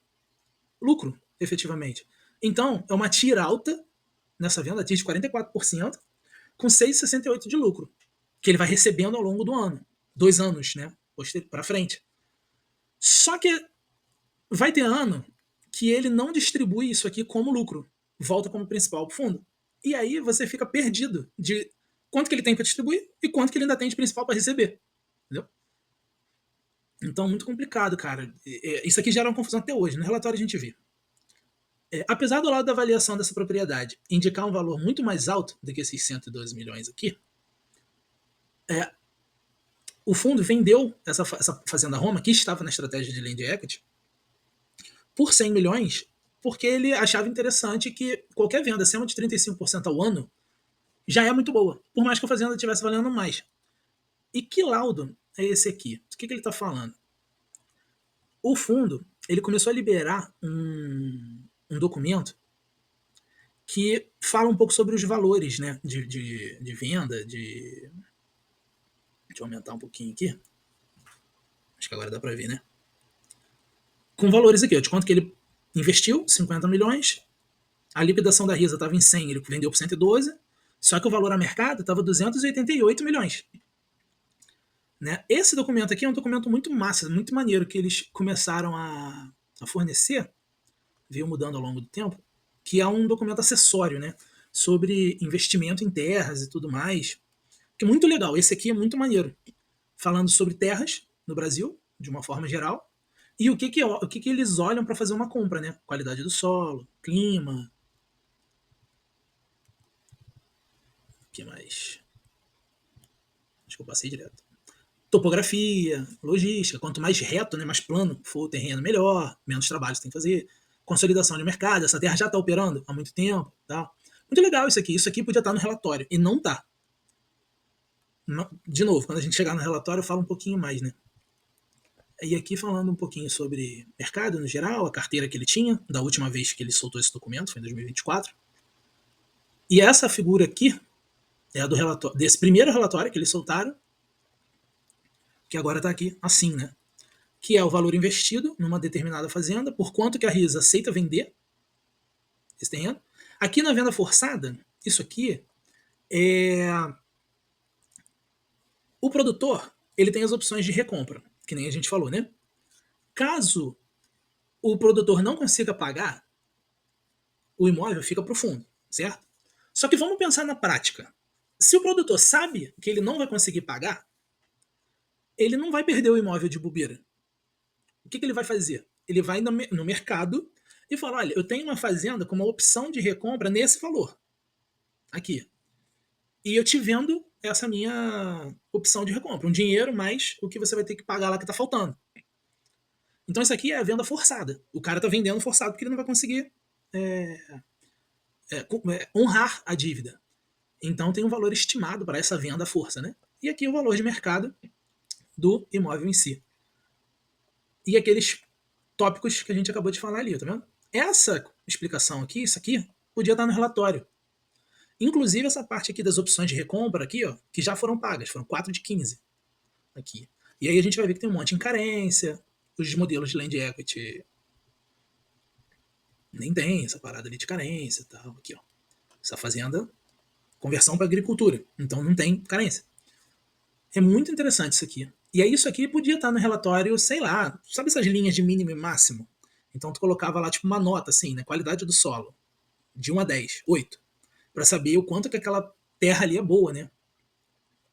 S1: lucro, efetivamente. Então, é uma TIR alta nessa venda, TIR de 44%, com 6,68 de lucro, que ele vai recebendo ao longo do ano. 2 anos, né? Para frente. Só que vai ter ano que ele não distribui isso aqui como lucro. Volta como principal para o fundo. E aí você fica perdido de quanto que ele tem para distribuir e quanto que ele ainda tem de principal para receber. Entendeu? Então, muito complicado, cara. Isso aqui gera uma confusão até hoje. No relatório a gente vê. Apesar do lado da avaliação dessa propriedade indicar um valor muito mais alto do que esses 112 milhões aqui, o fundo vendeu essa Fazenda Roma, que estava na estratégia de Land Equity, por 100 milhões, porque ele achava interessante que qualquer venda acima de 35% ao ano já é muito boa, por mais que a fazenda estivesse valendo mais. E que laudo é esse aqui? O que ele está falando? O fundo ele começou a liberar um documento que fala um pouco sobre os valores, né, de venda, Deixa eu aumentar um pouquinho aqui. Acho que agora dá para ver, né? Com valores aqui, ó, de quanto que ele investiu, 50 milhões, a liquidação da Risa estava em 100, ele vendeu por 112, só que o valor a mercado estava 288 milhões. Né? Esse documento aqui é um documento muito massa, muito maneiro, que eles começaram a fornecer, veio mudando ao longo do tempo, que é um documento acessório, né? Sobre investimento em terras e tudo mais. Que é muito legal, esse aqui é muito maneiro. Falando sobre terras no Brasil, de uma forma geral, e o que eles olham para fazer uma compra, né? Qualidade do solo, clima. O que mais? Acho que eu passei direto. Topografia, logística, quanto mais reto, né, mais plano for o terreno, melhor, menos trabalho você tem que fazer. Consolidação de mercado, essa terra já está operando há muito tempo. Tá? Muito legal isso aqui podia estar no relatório, e não está. De novo, quando a gente chegar no relatório, eu falo um pouquinho mais, né? E aqui falando um pouquinho sobre mercado no geral, a carteira que ele tinha, da última vez que ele soltou esse documento, foi em 2024. E essa figura aqui é a do relatório, desse primeiro relatório que eles soltaram, que agora está aqui assim, né? Que é o valor investido numa determinada fazenda, por quanto que a RISA aceita vender esse terreno. Aqui na venda forçada, isso aqui é o produtor, ele tem as opções de recompra, que nem a gente falou, né? Caso o produtor não consiga pagar, o imóvel fica para o fundo, certo? Só que vamos pensar na prática. Se o produtor sabe que ele não vai conseguir pagar, ele não vai perder o imóvel de bobeira. O que ele vai fazer? Ele vai no mercado e fala: olha, eu tenho uma fazenda com uma opção de recompra nesse valor. Aqui. E eu te vendo essa minha opção de recompra. Um dinheiro mais o que você vai ter que pagar lá que está faltando. Então isso aqui é a venda forçada. O cara está vendendo forçado porque ele não vai conseguir honrar a dívida. Então tem um valor estimado para essa venda à força, né? E aqui o valor de mercado do imóvel em si. E aqueles tópicos que a gente acabou de falar ali, tá vendo? Essa explicação aqui, isso aqui, podia estar no relatório. Inclusive essa parte aqui das opções de recompra aqui, ó, que já foram pagas, foram 4 de 15 aqui. E aí a gente vai ver que tem um monte em carência, os modelos de Land Equity nem tem essa parada ali de carência e tal, aqui, ó. Essa fazenda, conversão para agricultura, então não tem carência. É muito interessante isso aqui. E aí isso aqui podia estar no relatório, sei lá, sabe essas linhas de mínimo e máximo? Então tu colocava lá tipo uma nota assim, né, qualidade do solo, de 1 a 10, 8, para saber o quanto que aquela terra ali é boa, né?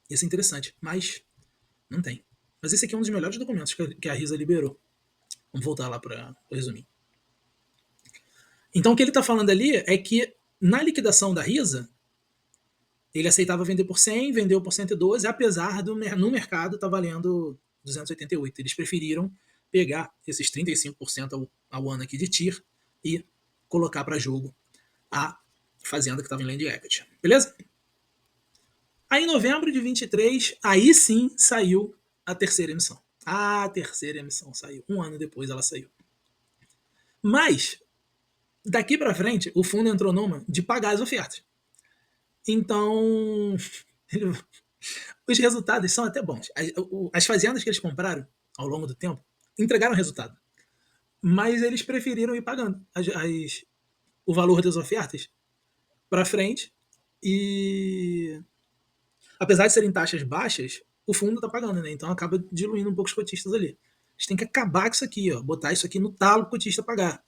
S1: Isso é interessante, mas não tem. Mas esse aqui é um dos melhores documentos que a Risa liberou. Vamos voltar lá para resumir. Então o que ele está falando ali é que na liquidação da Risa, ele aceitava vender por 100, vendeu por 112, apesar do no mercado tá valendo 288. Eles preferiram pegar esses 35% ao ano aqui de TIR e colocar para jogo a fazenda que estava em Land Equity. Beleza? Aí em novembro de 23, aí sim saiu a terceira emissão. A terceira emissão saiu. Um ano depois ela saiu. Mas, daqui para frente, o fundo entrou numa de pagar as ofertas. Então, os resultados são até bons. As fazendas que eles compraram ao longo do tempo entregaram resultado. Mas eles preferiram ir pagando o valor das ofertas para frente. E apesar de serem taxas baixas, o fundo está pagando, né? Então acaba diluindo um pouco os cotistas ali. A gente tem que acabar com isso aqui, ó, botar isso aqui no talo para o cotista pagar.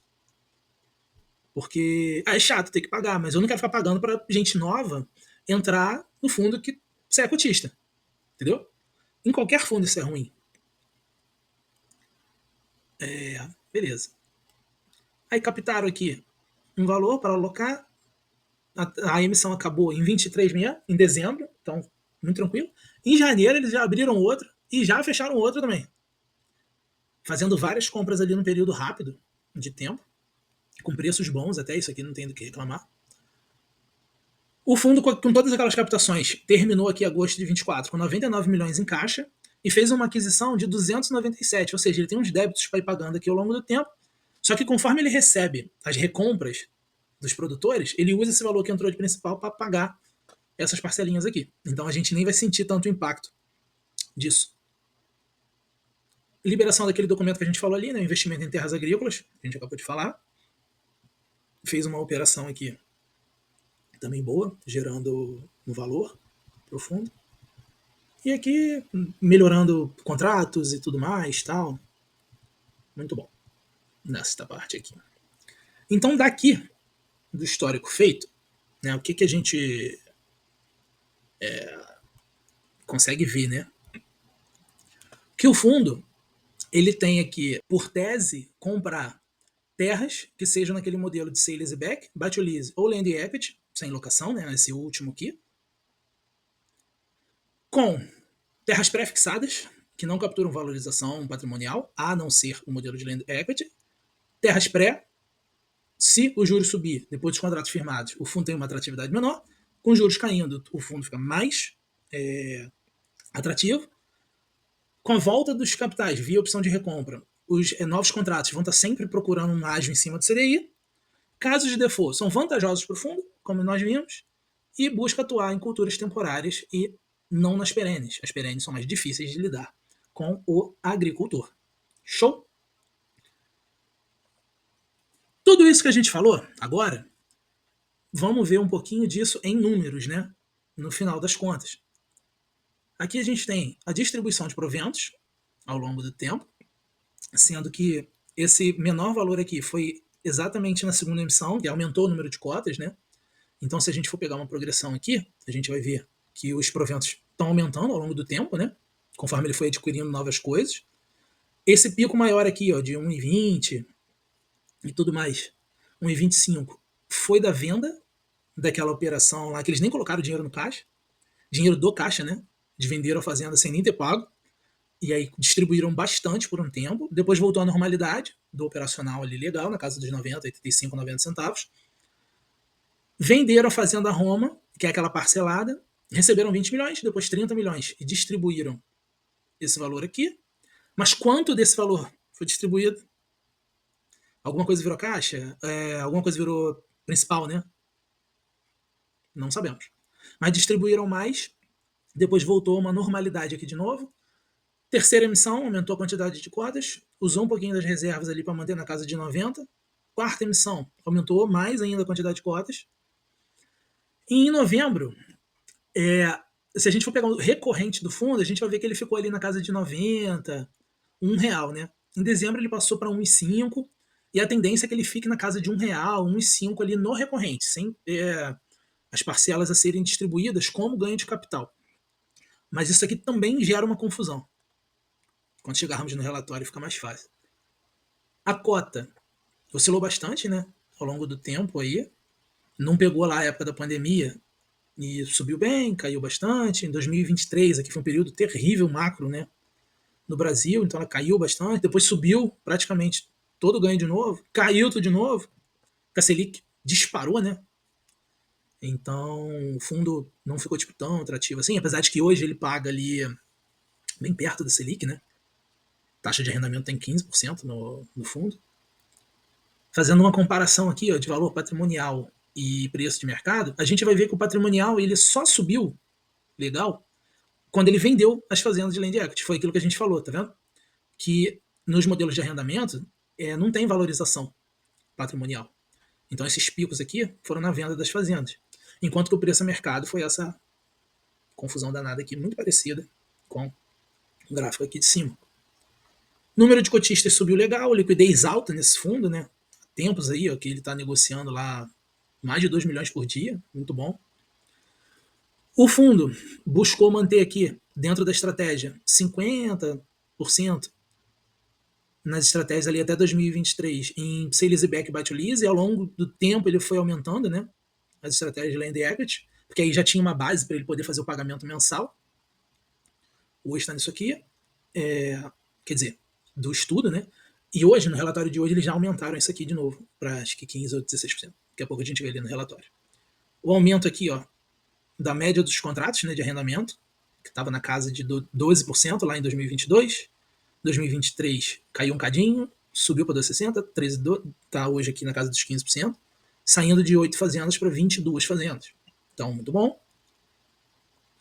S1: Porque é chato ter que pagar, mas eu não quero ficar pagando para gente nova entrar no fundo que você é cotista. Entendeu? Em qualquer fundo isso é ruim. Beleza. Aí captaram aqui um valor para alocar. A emissão acabou em 23 mesmo, em dezembro, então muito tranquilo. Em janeiro eles já abriram outro e já fecharam outro também. Fazendo várias compras ali num período rápido de tempo, com preços bons, até isso aqui não tem do que reclamar. O fundo, com todas aquelas captações, terminou aqui em agosto de 24 com 99 milhões em caixa e fez uma aquisição de 297, ou seja, ele tem uns débitos para ir pagando aqui ao longo do tempo. Só que conforme ele recebe as recompras dos produtores, ele usa esse valor que entrou de principal para pagar essas parcelinhas aqui. Então a gente nem vai sentir tanto impacto disso. Liberação daquele documento que a gente falou ali, né, investimento em terras agrícolas, que a gente acabou de falar. Fez uma operação aqui também boa, gerando um valor profundo. E aqui melhorando contratos e tudo mais, tal. Muito bom nesta parte aqui. Então daqui do histórico feito, né, o que a gente consegue ver, né? Que o fundo ele tem aqui por tese comprar terras que sejam naquele modelo de sale and back, buy lease ou land equity, sem locação, né, esse último aqui, com terras pré-fixadas, que não capturam valorização patrimonial, a não ser o modelo de land equity, terras pré, se o juros subir depois dos contratos firmados, o fundo tem uma atratividade menor, com juros caindo, o fundo fica mais atrativo. Com a volta dos capitais via opção de recompra, os novos contratos vão estar sempre procurando um ágio em cima do CDI. Casos de default são vantajosos para o fundo, como nós vimos, e busca atuar em culturas temporárias e não nas perenes. As perenes são mais difíceis de lidar com o agricultor. Show? Tudo isso que a gente falou agora, vamos ver um pouquinho disso em números, né? No final das contas. Aqui a gente tem a distribuição de proventos ao longo do tempo, sendo que esse menor valor aqui foi exatamente na segunda emissão, que aumentou o número de cotas, né? Então, se a gente for pegar uma progressão aqui, a gente vai ver que os proventos estão aumentando ao longo do tempo, né? Conforme ele foi adquirindo novas coisas. Esse pico maior aqui, ó, de 1,20 e tudo mais, 1,25, foi da venda daquela operação lá, que eles nem colocaram dinheiro no caixa, dinheiro do caixa, né? De venderam a fazenda sem nem ter pago, e aí distribuíram bastante por um tempo, depois voltou à normalidade do operacional ali legal, na casa dos 90, 85, 90 centavos. Venderam a Fazenda Roma, que é aquela parcelada, receberam 20 milhões, depois 30 milhões e distribuíram esse valor aqui. Mas quanto desse valor foi distribuído? Alguma coisa virou caixa? Alguma coisa virou principal, né? Não sabemos. Mas distribuíram mais, depois voltou a uma normalidade aqui de novo. Terceira emissão, aumentou a quantidade de cotas, usou um pouquinho das reservas ali para manter na casa de 90. Quarta emissão, aumentou mais ainda a quantidade de cotas. E em novembro, se a gente for pegar o recorrente do fundo, a gente vai ver que ele ficou ali na casa de 90, R$1, né? Em dezembro ele passou para 1,5 e a tendência é que ele fique na casa de R$1, 1,5 ali no recorrente, sem as parcelas a serem distribuídas como ganho de capital. Mas isso aqui também gera uma confusão. Quando chegarmos no relatório fica mais fácil. A cota oscilou bastante, né? Ao longo do tempo aí. Não pegou lá a época da pandemia e subiu bem, caiu bastante. Em 2023, aqui foi um período terrível macro, né? No Brasil, então ela caiu bastante. Depois subiu praticamente todo o ganho de novo. Caiu tudo de novo. A Selic disparou, né? Então, o fundo não ficou tipo, tão atrativo assim, apesar de que hoje ele paga ali bem perto da Selic, né? Taxa de arrendamento tem 15% no fundo. Fazendo uma comparação aqui ó, de valor patrimonial e preço de mercado, a gente vai ver que o patrimonial ele só subiu legal quando ele vendeu as fazendas de land equity. Foi aquilo que a gente falou, tá vendo? Que nos modelos de arrendamento não tem valorização patrimonial. Então esses picos aqui foram na venda das fazendas. Enquanto que o preço a mercado foi essa confusão danada aqui, muito parecida com o gráfico aqui de cima. Número de cotistas subiu legal, liquidez alta nesse fundo, né? Tempos aí, ó, que ele está negociando lá mais de 2 milhões por dia, muito bom. O fundo buscou manter aqui, dentro da estratégia, 50% nas estratégias ali até 2023 em sale leaseback e buy to lease, e ao longo do tempo ele foi aumentando, né, as estratégias de land equity, porque aí já tinha uma base para ele poder fazer o pagamento mensal. Hoje está nisso aqui, quer dizer, do estudo, né? E hoje, no relatório de hoje, eles já aumentaram isso aqui de novo, para acho que 15% ou 16%. Daqui a pouco a gente vê ali no relatório. O aumento aqui, ó, da média dos contratos, né, de arrendamento, que estava na casa de 12% lá em 2022. 2023 caiu um cadinho, subiu para 2,60, 13, está hoje aqui na casa dos 15%, saindo de 8 fazendas para 22 fazendas. Então, muito bom.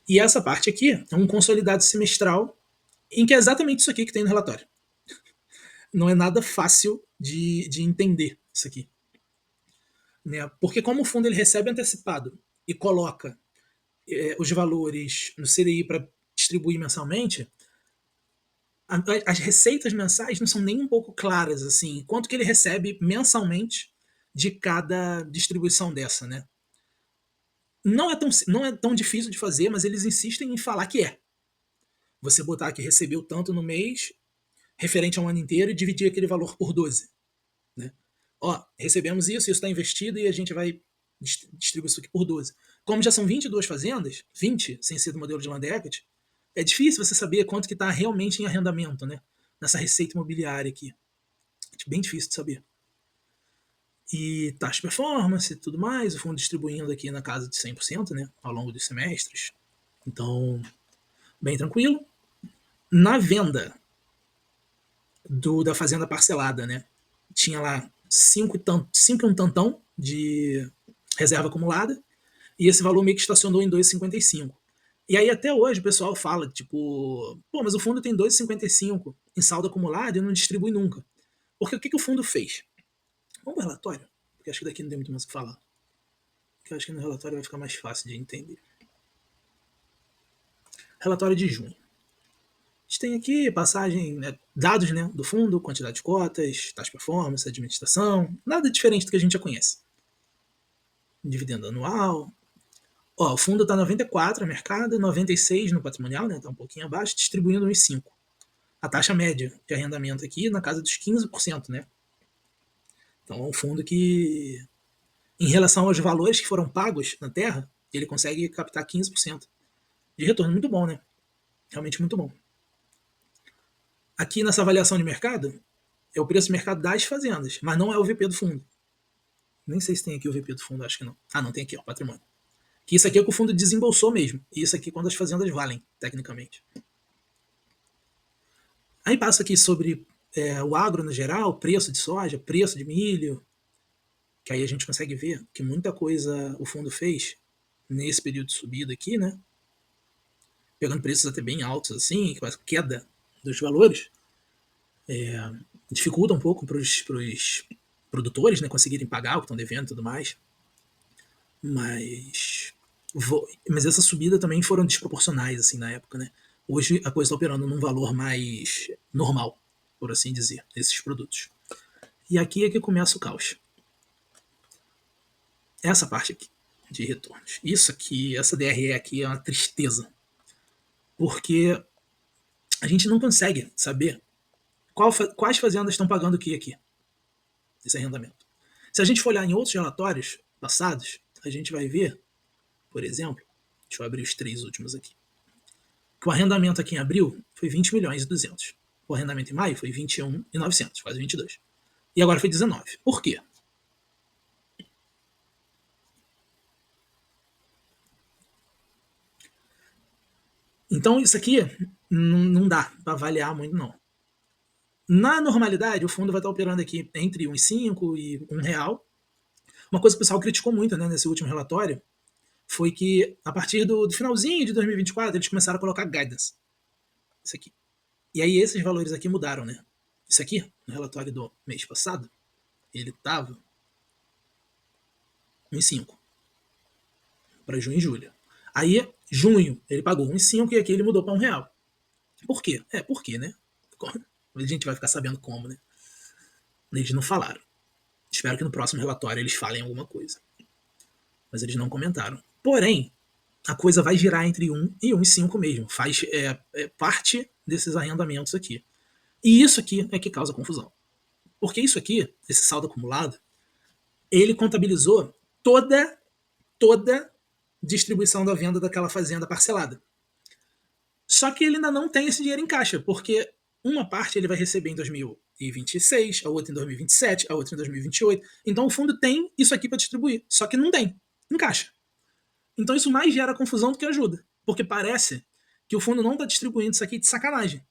S1: E essa parte aqui é um consolidado semestral, em que é exatamente isso aqui que tem no relatório. Não é nada fácil de entender isso aqui. Né? Porque como o fundo ele recebe antecipado e coloca os valores no CDI para distribuir mensalmente, as receitas mensais não são nem um pouco claras, assim, quanto que ele recebe mensalmente de cada distribuição dessa, né? Não é tão difícil de fazer, mas eles insistem em falar que é. Você botar que recebeu tanto no mês, referente a um ano inteiro, e dividir aquele valor por 12. Né? Ó, recebemos isso está investido e a gente vai distribuir isso aqui por 12. Como já são 22 fazendas, 20 sem ser do modelo de land equity, é difícil você saber quanto que está realmente em arrendamento, né? Nessa receita imobiliária aqui. É bem difícil de saber. E taxa de performance e tudo mais, o fundo distribuindo aqui na casa de 100%, né? Ao longo dos semestres. Então, bem tranquilo. Na venda da fazenda parcelada, né? Tinha lá 5 e um tantão de reserva acumulada, e esse valor meio que estacionou em 2,55. E aí até hoje o pessoal fala, tipo, pô, mas o fundo tem 2,55 em saldo acumulado e não distribui nunca. Porque o que o fundo fez? Vamos pro relatório? Porque acho que daqui não tem muito mais o que falar. Porque acho que no relatório vai ficar mais fácil de entender. Relatório de junho. A gente tem aqui passagem, né, dados, né, do fundo, quantidade de cotas, taxa de performance, administração, nada diferente do que a gente já conhece. Dividendo anual. Ó, o fundo está 94 no mercado, 96 no patrimonial, né, tá um pouquinho abaixo, distribuindo uns 5. A taxa média de arrendamento aqui na casa dos 15%, né? Então é um fundo que, em relação aos valores que foram pagos na terra, ele consegue captar 15% de retorno. Muito bom, né? Realmente muito bom. Aqui nessa avaliação de mercado, é o preço de mercado das fazendas, mas não é o VP do fundo. Nem sei se tem aqui o VP do fundo, acho que não. Ah, não, tem aqui, ó, patrimônio. Que isso aqui é o que o fundo desembolsou mesmo. E isso aqui é quando as fazendas valem, tecnicamente. Aí passa aqui sobre o agro no geral, preço de soja, preço de milho, que aí a gente consegue ver que muita coisa o fundo fez nesse período de subida aqui, né? Pegando preços até bem altos, assim, com a queda dos valores, dificulta um pouco para os produtores, né, conseguirem pagar o que estão devendo e tudo mais. Mas essa subida também foram desproporcionais, assim, na época, né? Hoje a coisa está operando num valor mais normal, por assim dizer, esses produtos. E aqui é que começa o caos. Essa parte aqui de retornos. Isso aqui, essa DRE aqui é uma tristeza. Porque a gente não consegue saber quais fazendas estão pagando o que aqui, esse arrendamento. Se a gente for olhar em outros relatórios passados, a gente vai ver, por exemplo, deixa eu abrir os 3 últimos aqui, que o arrendamento aqui em abril foi 20 milhões e 200. O arrendamento em maio foi 21 e 900, quase 22. E agora foi 19. Por quê? Então isso aqui não dá para avaliar muito não. Na normalidade, o fundo vai estar operando aqui entre 1,5 e R$ 1. Uma coisa que o pessoal criticou muito, né, nesse último relatório foi que a partir do finalzinho de 2024 eles começaram a colocar guidance. Isso aqui. E aí esses valores aqui mudaram, né? Isso aqui, no relatório do mês passado, ele estava 1,5 para junho e julho. Aí, junho, ele pagou 1,5 e aqui ele mudou para R$ 1. Por quê? Por quê, né? A gente vai ficar sabendo como, né? Eles não falaram. Espero que no próximo relatório eles falem alguma coisa. Mas eles não comentaram. Porém, a coisa vai girar entre 1 e 1,5 mesmo. Faz parte desses arrendamentos aqui. E isso aqui é que causa confusão. Porque isso aqui, esse saldo acumulado, ele contabilizou toda distribuição da venda daquela fazenda parcelada. Só que ele ainda não tem esse dinheiro em caixa, porque uma parte ele vai receber em 2026, a outra em 2027, a outra em 2028. Então o fundo tem isso aqui para distribuir, só que não tem em caixa. Então isso mais gera confusão do que ajuda, porque parece que o fundo não está distribuindo isso aqui de sacanagem.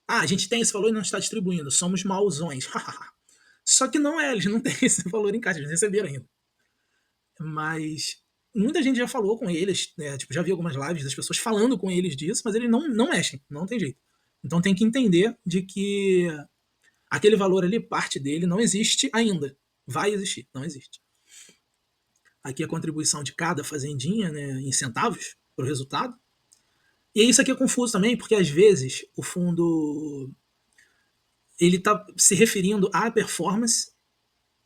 S1: Ah, a gente tem esse valor e não está distribuindo, somos mauzões. Só que não é, eles não têm esse valor em caixa, eles receberam ainda. Mas muita gente já falou com eles, né? Tipo, já vi algumas lives das pessoas falando com eles disso, mas eles não mexem, não tem jeito. Então tem que entender de que aquele valor ali, parte dele, não existe ainda. Vai existir, não existe. Aqui a contribuição de cada fazendinha, né, em centavos para o resultado. E isso aqui é confuso também, porque às vezes o fundo ele está se referindo à performance,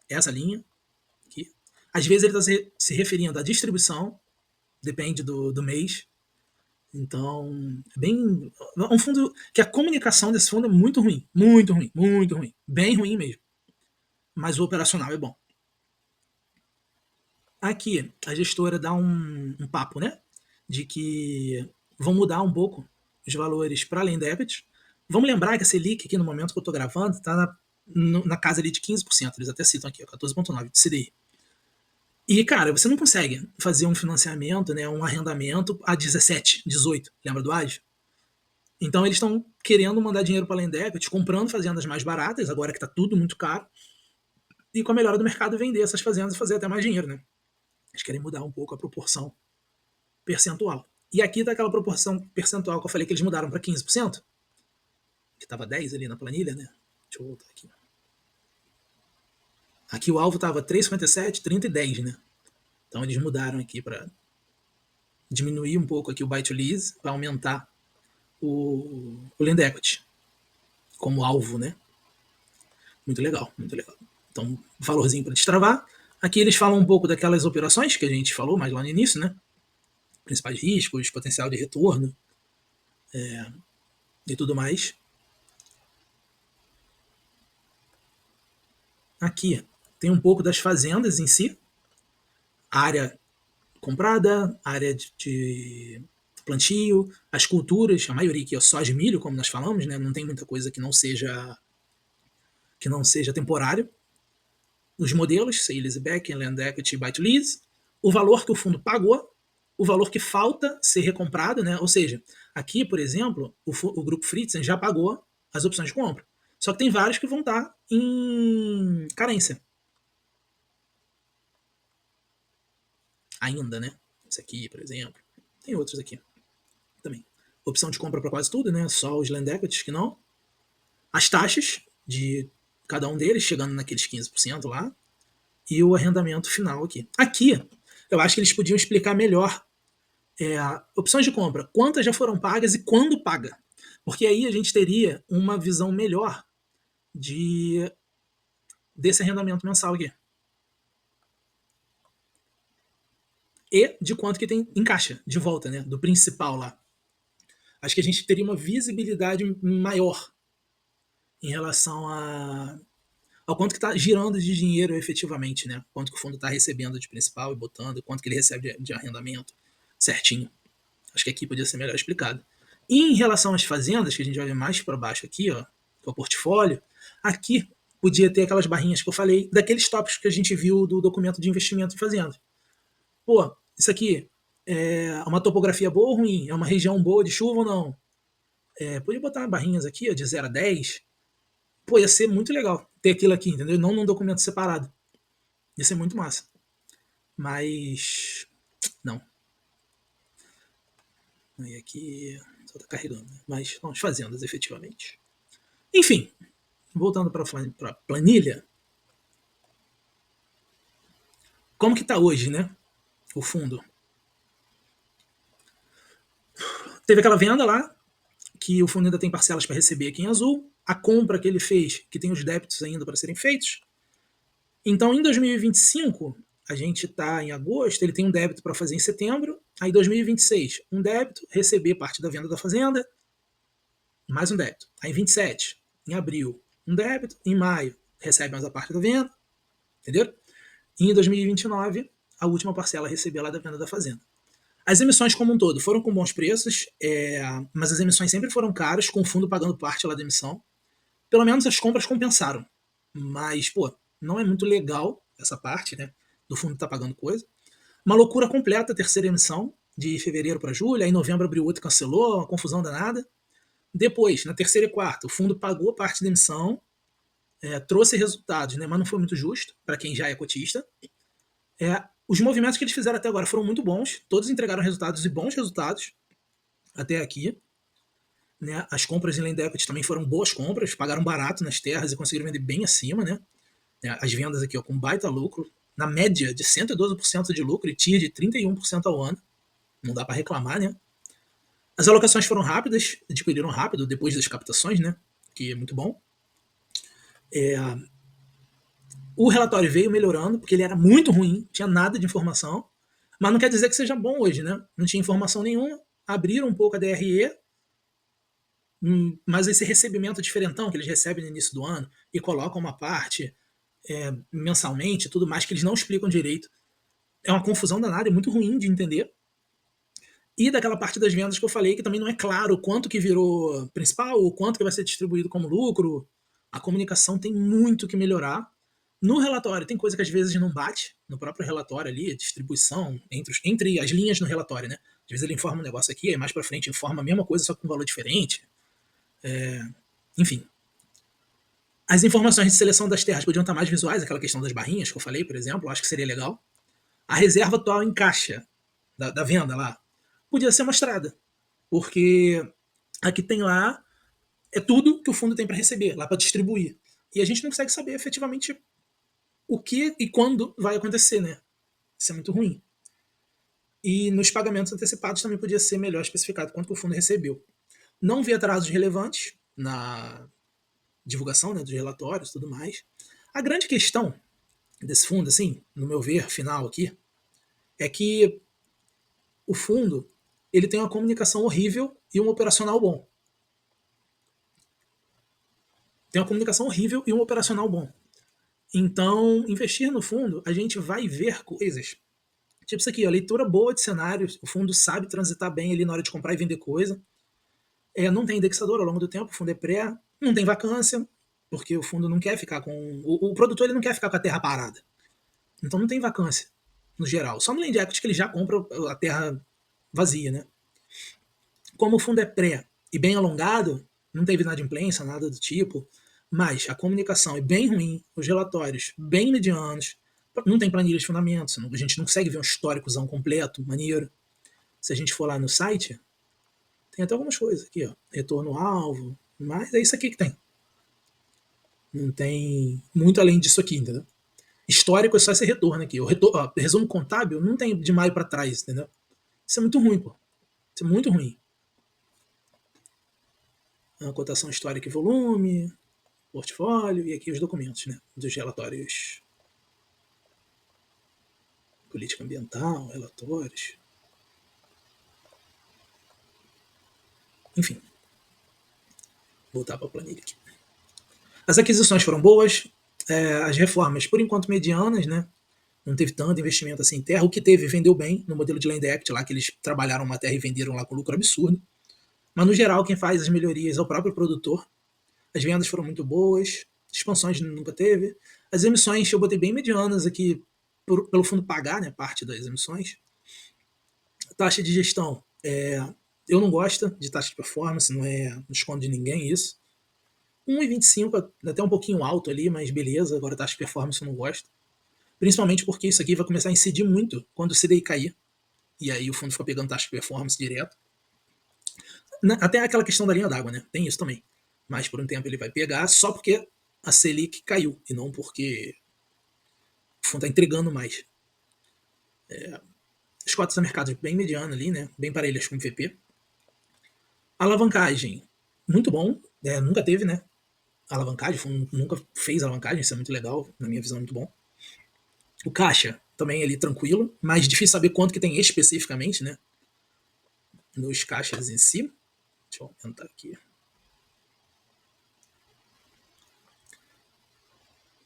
S1: essa linha aqui. Às vezes ele está se referindo à distribuição, depende do mês. Então, é bem. É um fundo que a comunicação desse fundo é muito ruim. Muito ruim, muito ruim. Bem ruim mesmo. Mas o operacional é bom. Aqui, a gestora dá um papo, né? De que vão mudar um pouco os valores para além debit. Vamos lembrar que a Selic, aqui no momento que eu estou gravando, está na casa ali de 15%. Eles até citam aqui, 14,9% de CDI. E, cara, você não consegue fazer um financiamento, né, um arrendamento a 17, 18, lembra do AGE? Então eles estão querendo mandar dinheiro para a Lendebit, comprando fazendas mais baratas, agora que está tudo muito caro, e com a melhora do mercado vender essas fazendas e fazer até mais dinheiro, né? Eles querem mudar um pouco a proporção percentual. E aqui está aquela proporção percentual que eu falei que eles mudaram para 15%, que estava 10 ali na planilha, né? Deixa eu voltar aqui. Aqui o alvo estava 3,57, 30 e 10, né? Então eles mudaram aqui para diminuir um pouco aqui o buy to lease, para aumentar o land equity como alvo, né? Muito legal, muito legal. Então, valorzinho para destravar. Aqui eles falam um pouco daquelas operações que a gente falou mais lá no início, né? Principais riscos, potencial de retorno e tudo mais. Aqui tem um pouco das fazendas em si, área comprada, área de plantio, as culturas, a maioria aqui é soja e milho, como nós falamos, né? Não tem muita coisa que não seja temporário. Os modelos, Sales Back, Land Equity, Buy to Lease, o valor que o fundo pagou, o valor que falta ser recomprado, né? Ou seja, aqui, por exemplo, o grupo Fritzen já pagou as opções de compra. Só que tem vários que vão estar em carência. Ainda, né? Esse aqui, por exemplo. Tem outros aqui também. Opção de compra para quase tudo, né? Só os Land Equities que não. As taxas de cada um deles, chegando naqueles 15% lá. E o arrendamento final aqui. Aqui, eu acho que eles podiam explicar melhor opções de compra, quantas já foram pagas e quando paga. Porque aí a gente teria uma visão melhor desse arrendamento mensal aqui. E de quanto que tem em caixa, de volta, né? Do principal lá. Acho que a gente teria uma visibilidade maior em relação ao quanto que está girando de dinheiro efetivamente, né? Quanto que o fundo está recebendo de principal e botando, quanto que ele recebe de arrendamento certinho. Acho que aqui podia ser melhor explicado. E em relação às fazendas, que a gente vai ver mais para baixo aqui, ó, que é o portfólio, aqui podia ter aquelas barrinhas que eu falei, daqueles tópicos que a gente viu do documento de investimento em fazenda. Pô, isso aqui É uma topografia boa ou ruim? É uma região boa de chuva ou não? Podia botar barrinhas aqui, ó, de 0 a 10. Pô, ia ser muito legal ter aquilo aqui, entendeu? Não num documento separado. Ia ser muito massa. Mas. Não. E aqui só tá carregando, né? Mas vamos fazendas, efetivamente. Enfim, voltando para a planilha. Como que tá hoje, né? O fundo. Teve aquela venda lá, que o fundo ainda tem parcelas para receber aqui em azul. A compra que ele fez, que tem os débitos ainda para serem feitos. Então, em 2025, a gente está em agosto, ele tem um débito para fazer em setembro. Aí, 2026, um débito, receber parte da venda da fazenda, mais um débito. Aí, 27, em abril, um débito. Em maio, recebe mais a parte da venda, entendeu? E em 2029, a última parcela a receber lá da venda da fazenda. As emissões como um todo foram com bons preços, mas as emissões sempre foram caras, com o fundo pagando parte lá da emissão. Pelo menos as compras compensaram. Mas, pô, não é muito legal essa parte, né? Do fundo tá pagando coisa. Uma loucura completa a terceira emissão, de fevereiro para julho. Aí em novembro abriu outro e cancelou, uma confusão danada. Depois, na terceira e quarta, o fundo pagou parte da emissão, trouxe resultados, né? Mas não foi muito justo para quem já é cotista. Os movimentos que eles fizeram até agora foram muito bons, todos entregaram resultados e bons resultados até aqui. Né? As compras em land equity também foram boas compras, pagaram barato nas terras e conseguiram vender bem acima. Né? As vendas aqui ó, com baita lucro, na média de 112% de lucro e TIR de 31% ao ano. Não dá para reclamar, né? As alocações foram rápidas, adquiriram rápido depois das captações, né? Que é muito bom. O relatório veio melhorando, porque ele era muito ruim, tinha nada de informação, mas não quer dizer que seja bom hoje, né? Não tinha informação nenhuma, abriram um pouco a DRE, mas esse recebimento diferentão que eles recebem no início do ano e colocam uma parte mensalmente, tudo mais, que eles não explicam direito, é uma confusão danada, é muito ruim de entender. E daquela parte das vendas que eu falei, que também não é claro quanto que virou principal, o quanto que vai ser distribuído como lucro. A comunicação tem muito que melhorar. No relatório, tem coisa que às vezes não bate, no próprio relatório ali, a distribuição entre as linhas no relatório, né? Às vezes ele informa um negócio aqui, aí mais pra frente informa a mesma coisa, só com um valor diferente. Enfim. As informações de seleção das terras podiam estar mais visuais, aquela questão das barrinhas que eu falei, por exemplo, eu acho que seria legal. A reserva atual em caixa da venda lá podia ser mostrada, porque aqui tem lá é tudo que o fundo tem para receber, lá para distribuir. E a gente não consegue saber efetivamente o que e quando vai acontecer, né? Isso é muito ruim. E nos pagamentos antecipados também podia ser melhor especificado quanto que o fundo recebeu. Não vi atrasos relevantes na divulgação, né, dos relatórios e tudo mais. A grande questão desse fundo, assim, no meu ver, final aqui, é que o fundo ele tem uma comunicação horrível e um operacional bom. Tem uma comunicação horrível e um operacional bom. Então, investir no fundo, a gente vai ver coisas. Tipo isso aqui, ó, leitura boa de cenários, o fundo sabe transitar bem ali na hora de comprar e vender coisa. Não tem indexador ao longo do tempo, o fundo é pré, não tem vacância, porque o fundo não quer ficar com. O produtor ele não quer ficar com a terra parada. Então não tem vacância, no geral. Só no Land Equity que ele já compra a terra vazia, né? Como o fundo é pré e bem alongado, não teve inadimplência, nada do tipo, mas a comunicação é bem ruim, os relatórios bem medianos, não tem planilha de fundamentos, a gente não consegue ver um históricozão completo, maneiro. Se a gente for lá no site, tem até algumas coisas aqui, ó, retorno-alvo, mas é isso aqui que tem. Não tem muito além disso aqui, entendeu? Histórico é só esse retorno aqui. O resumo contábil não tem de maio para trás, entendeu? Isso é muito ruim, pô. Isso é muito ruim. A cotação histórica e volume, portfólio e aqui os documentos, né? Dos relatórios. Política ambiental, relatórios. Enfim. Voltar para a planilha aqui. As aquisições foram boas, as reformas, por enquanto, medianas, né? Não teve tanto investimento assim em terra. O que teve, vendeu bem no modelo de Land Act lá, que eles trabalharam uma terra e venderam lá com lucro absurdo. Mas, no geral, quem faz as melhorias é o próprio produtor. As vendas foram muito boas, expansões nunca teve. As emissões eu botei bem medianas aqui, pelo fundo pagar, né, parte das emissões. Taxa de gestão. Eu não gosto de taxa de performance, não escondo de ninguém isso. 1,25 até um pouquinho alto ali, mas beleza. Agora taxa de performance eu não gosto. Principalmente porque isso aqui vai começar a incidir muito quando o CDI cair. E aí o fundo fica pegando taxa de performance direto. Até aquela questão da linha d'água, né? Tem isso também. Mas por um tempo ele vai pegar só porque a Selic caiu e não porque o fundo está entregando mais. As cotas a mercado bem mediano ali, né? Bem parelhas com o VP. Alavancagem, muito bom. Nunca teve, né? Alavancagem, o fundo nunca fez alavancagem, isso é muito legal, na minha visão, muito bom. O caixa, também ali tranquilo, mas difícil saber quanto que tem especificamente, né? Nos caixas em si. Deixa eu aumentar aqui.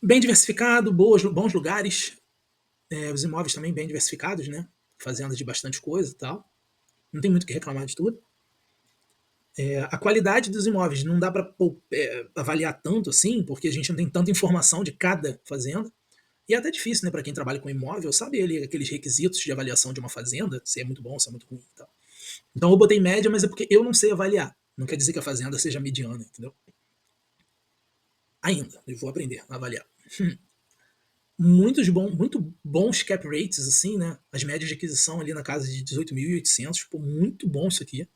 S1: Bem diversificado, bons lugares. Os imóveis também bem diversificados, né? Fazendas de bastante coisa e tal. Não tem muito o que reclamar de tudo. A qualidade dos imóveis não dá para avaliar tanto assim, porque a gente não tem tanta informação de cada fazenda. E é até difícil, né, para quem trabalha com imóvel, saber ali aqueles requisitos de avaliação de uma fazenda, se é muito bom, se é muito ruim e tal. Então eu botei média, mas é porque eu não sei avaliar. Não quer dizer que a fazenda seja mediana, entendeu? Ainda, eu vou aprender a avaliar. Muito bons cap rates, assim, né? As médias de aquisição ali na casa de 18.800, pô, muito bom isso aqui.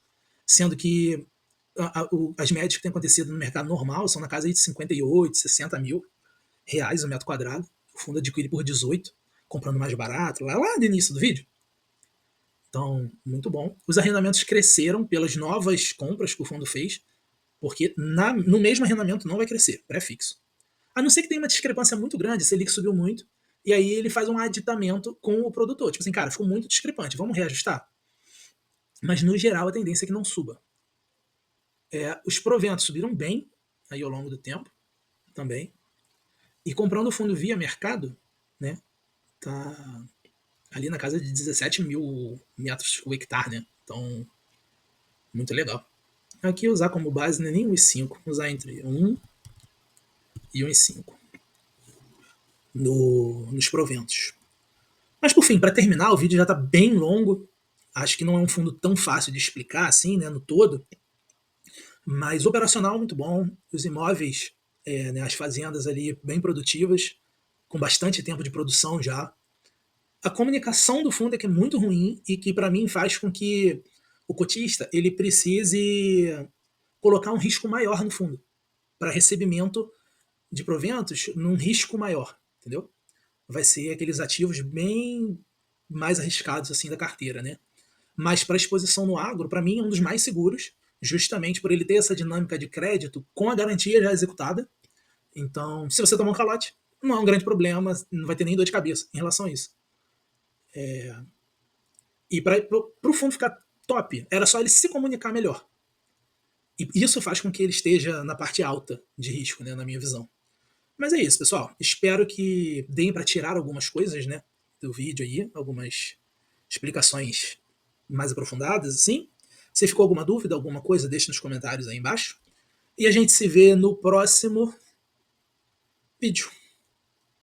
S1: Sendo que as médias que têm acontecido no mercado normal são na casa de 58, 60 mil reais o metro quadrado. O fundo adquire por 18, comprando mais barato, lá no início do vídeo. Então, muito bom. Os arrendamentos cresceram pelas novas compras que o fundo fez, porque no mesmo arrendamento não vai crescer, pré-fixo. A não ser que tenha uma discrepância muito grande, se ele subiu muito, e aí ele faz um aditamento com o produtor. Tipo assim, cara, ficou muito discrepante, vamos reajustar? Mas no geral a tendência é que não suba. Os proventos subiram bem aí ao longo do tempo também. E comprando o fundo via mercado, né? Tá ali na casa de 17 mil metros o hectare, né? Então, muito legal. Aqui usar como base não é nem 1,5, usar entre 1 e 1,5 nos proventos. Mas por fim, para terminar, o vídeo já está bem longo. Acho que não é um fundo tão fácil de explicar assim, né, no todo. Mas operacional muito bom. Os imóveis, né, as fazendas ali bem produtivas, com bastante tempo de produção já. A comunicação do fundo é que é muito ruim e que para mim faz com que o cotista ele precise colocar um risco maior no fundo para recebimento de proventos num risco maior, entendeu? Vai ser aqueles ativos bem mais arriscados assim da carteira, né? Mas para exposição no agro, para mim é um dos mais seguros, justamente por ele ter essa dinâmica de crédito com a garantia já executada. Então, se você tomar um calote, não é um grande problema, não vai ter nem dor de cabeça em relação a isso. E para o fundo ficar top, era só ele se comunicar melhor. E isso faz com que ele esteja na parte alta de risco, né, na minha visão. Mas é isso, pessoal. Espero que deem para tirar algumas coisas, né, do vídeo aí, algumas explicações mais aprofundadas, assim. Se ficou alguma dúvida, alguma coisa, deixe nos comentários aí embaixo. E a gente se vê no próximo vídeo.